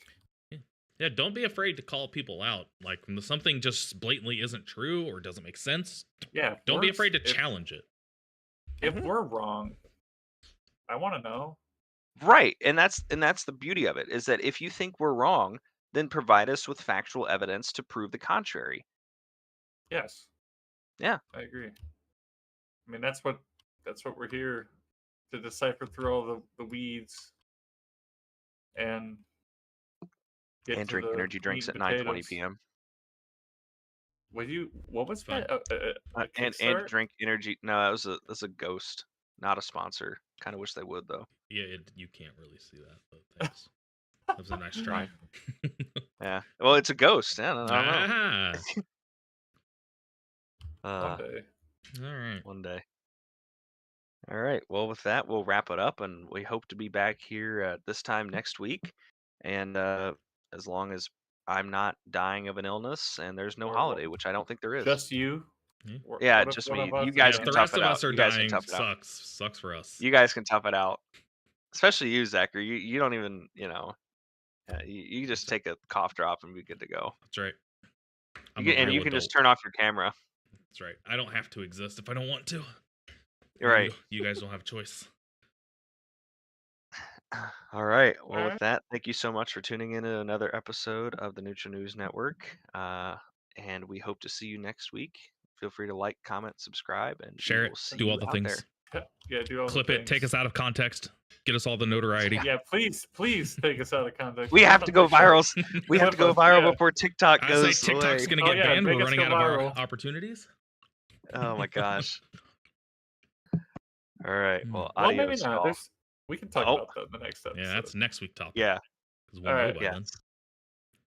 Speaker 4: Yeah, don't be afraid to call people out. Like when something just blatantly isn't true or doesn't make sense,
Speaker 2: Yeah,
Speaker 4: don't be afraid to
Speaker 2: if
Speaker 4: challenge it.
Speaker 2: if
Speaker 1: Mhm.
Speaker 2: we're wrong, I want to know.
Speaker 1: Right. And that's the beauty of it is that if you think we're wrong, then provide us with factual evidence to prove the contrary.
Speaker 2: Yes,
Speaker 1: Yeah.
Speaker 2: I agree. I mean, that's what we're here to decipher through all the weeds and get
Speaker 1: And
Speaker 2: to
Speaker 1: drink
Speaker 2: the
Speaker 1: energy
Speaker 2: meat
Speaker 1: drinks
Speaker 2: and
Speaker 1: at 9:20
Speaker 2: potatoes.
Speaker 1: p.m.
Speaker 2: What was
Speaker 4: Fun.
Speaker 2: that? A
Speaker 1: And
Speaker 2: kickstart?
Speaker 1: drink energy. No, that's a ghost, not a sponsor. Kind of wish they would though.
Speaker 4: Yeah, you can't really see that, but thanks. That was a nice try.
Speaker 1: Yeah. Well, it's a ghost. Yeah, I don't know.
Speaker 4: Ah,
Speaker 2: One day.
Speaker 4: all right.
Speaker 1: One day. All right. Well, with that, we'll wrap it up, and we hope to be back here this time next week. And as long as I'm not dying of an illness, and there's no
Speaker 2: Or
Speaker 1: holiday, which I don't think there is.
Speaker 2: just you.
Speaker 4: Yeah.
Speaker 1: Yeah,
Speaker 2: What if
Speaker 1: just
Speaker 2: one
Speaker 1: me.
Speaker 2: of us
Speaker 1: You
Speaker 2: is
Speaker 1: guys
Speaker 4: If
Speaker 1: can
Speaker 4: the
Speaker 2: dying?
Speaker 1: tough
Speaker 4: rest
Speaker 1: it
Speaker 4: of
Speaker 1: out.
Speaker 4: us are
Speaker 1: You guys can
Speaker 4: dying,
Speaker 1: tough it out.
Speaker 4: sucks for us.
Speaker 1: You guys can tough it out. Especially you, Zachary. You don't even, you just take a cough drop and be good to go.
Speaker 4: That's right.
Speaker 1: You can, and you can just turn off your camera.
Speaker 4: That's right. I don't have to exist if I don't want to.
Speaker 1: You're right.
Speaker 4: You guys don't have a choice.
Speaker 1: All right. Well,
Speaker 2: All
Speaker 1: with
Speaker 2: right.
Speaker 1: that, thank you so much for tuning in to another episode of the Neutral News Network. And we hope to see you next week. Feel free to like, comment, subscribe, and
Speaker 4: Share
Speaker 1: we
Speaker 4: it.
Speaker 1: will see
Speaker 4: Do
Speaker 1: you
Speaker 4: all the
Speaker 1: out
Speaker 4: things.
Speaker 1: there.
Speaker 2: Yeah, do all
Speaker 4: Clip
Speaker 2: the
Speaker 4: it. Take
Speaker 2: things.
Speaker 4: us out of context. Get us all the notoriety.
Speaker 2: Yeah, please take us out of context.
Speaker 1: We have to go viral. We have to go
Speaker 2: Clip us,
Speaker 1: viral
Speaker 2: yeah.
Speaker 1: before TikTok
Speaker 4: I
Speaker 1: goes
Speaker 4: say TikTok's
Speaker 1: away.
Speaker 4: gonna
Speaker 2: Oh,
Speaker 4: get
Speaker 2: yeah,
Speaker 4: banned.
Speaker 2: make
Speaker 4: We're
Speaker 2: us
Speaker 4: running
Speaker 2: go
Speaker 4: out of our
Speaker 2: viral.
Speaker 4: opportunities.
Speaker 1: Oh my gosh. All right. Well,
Speaker 2: Well, maybe
Speaker 1: adios,
Speaker 2: not.
Speaker 1: y'all.
Speaker 2: We can talk
Speaker 1: Oh.
Speaker 2: about that in the next episode.
Speaker 4: Yeah, that's next week topic.
Speaker 1: Yeah.
Speaker 4: Because we'll
Speaker 2: All
Speaker 4: know
Speaker 2: right,
Speaker 4: by then.
Speaker 1: Yes.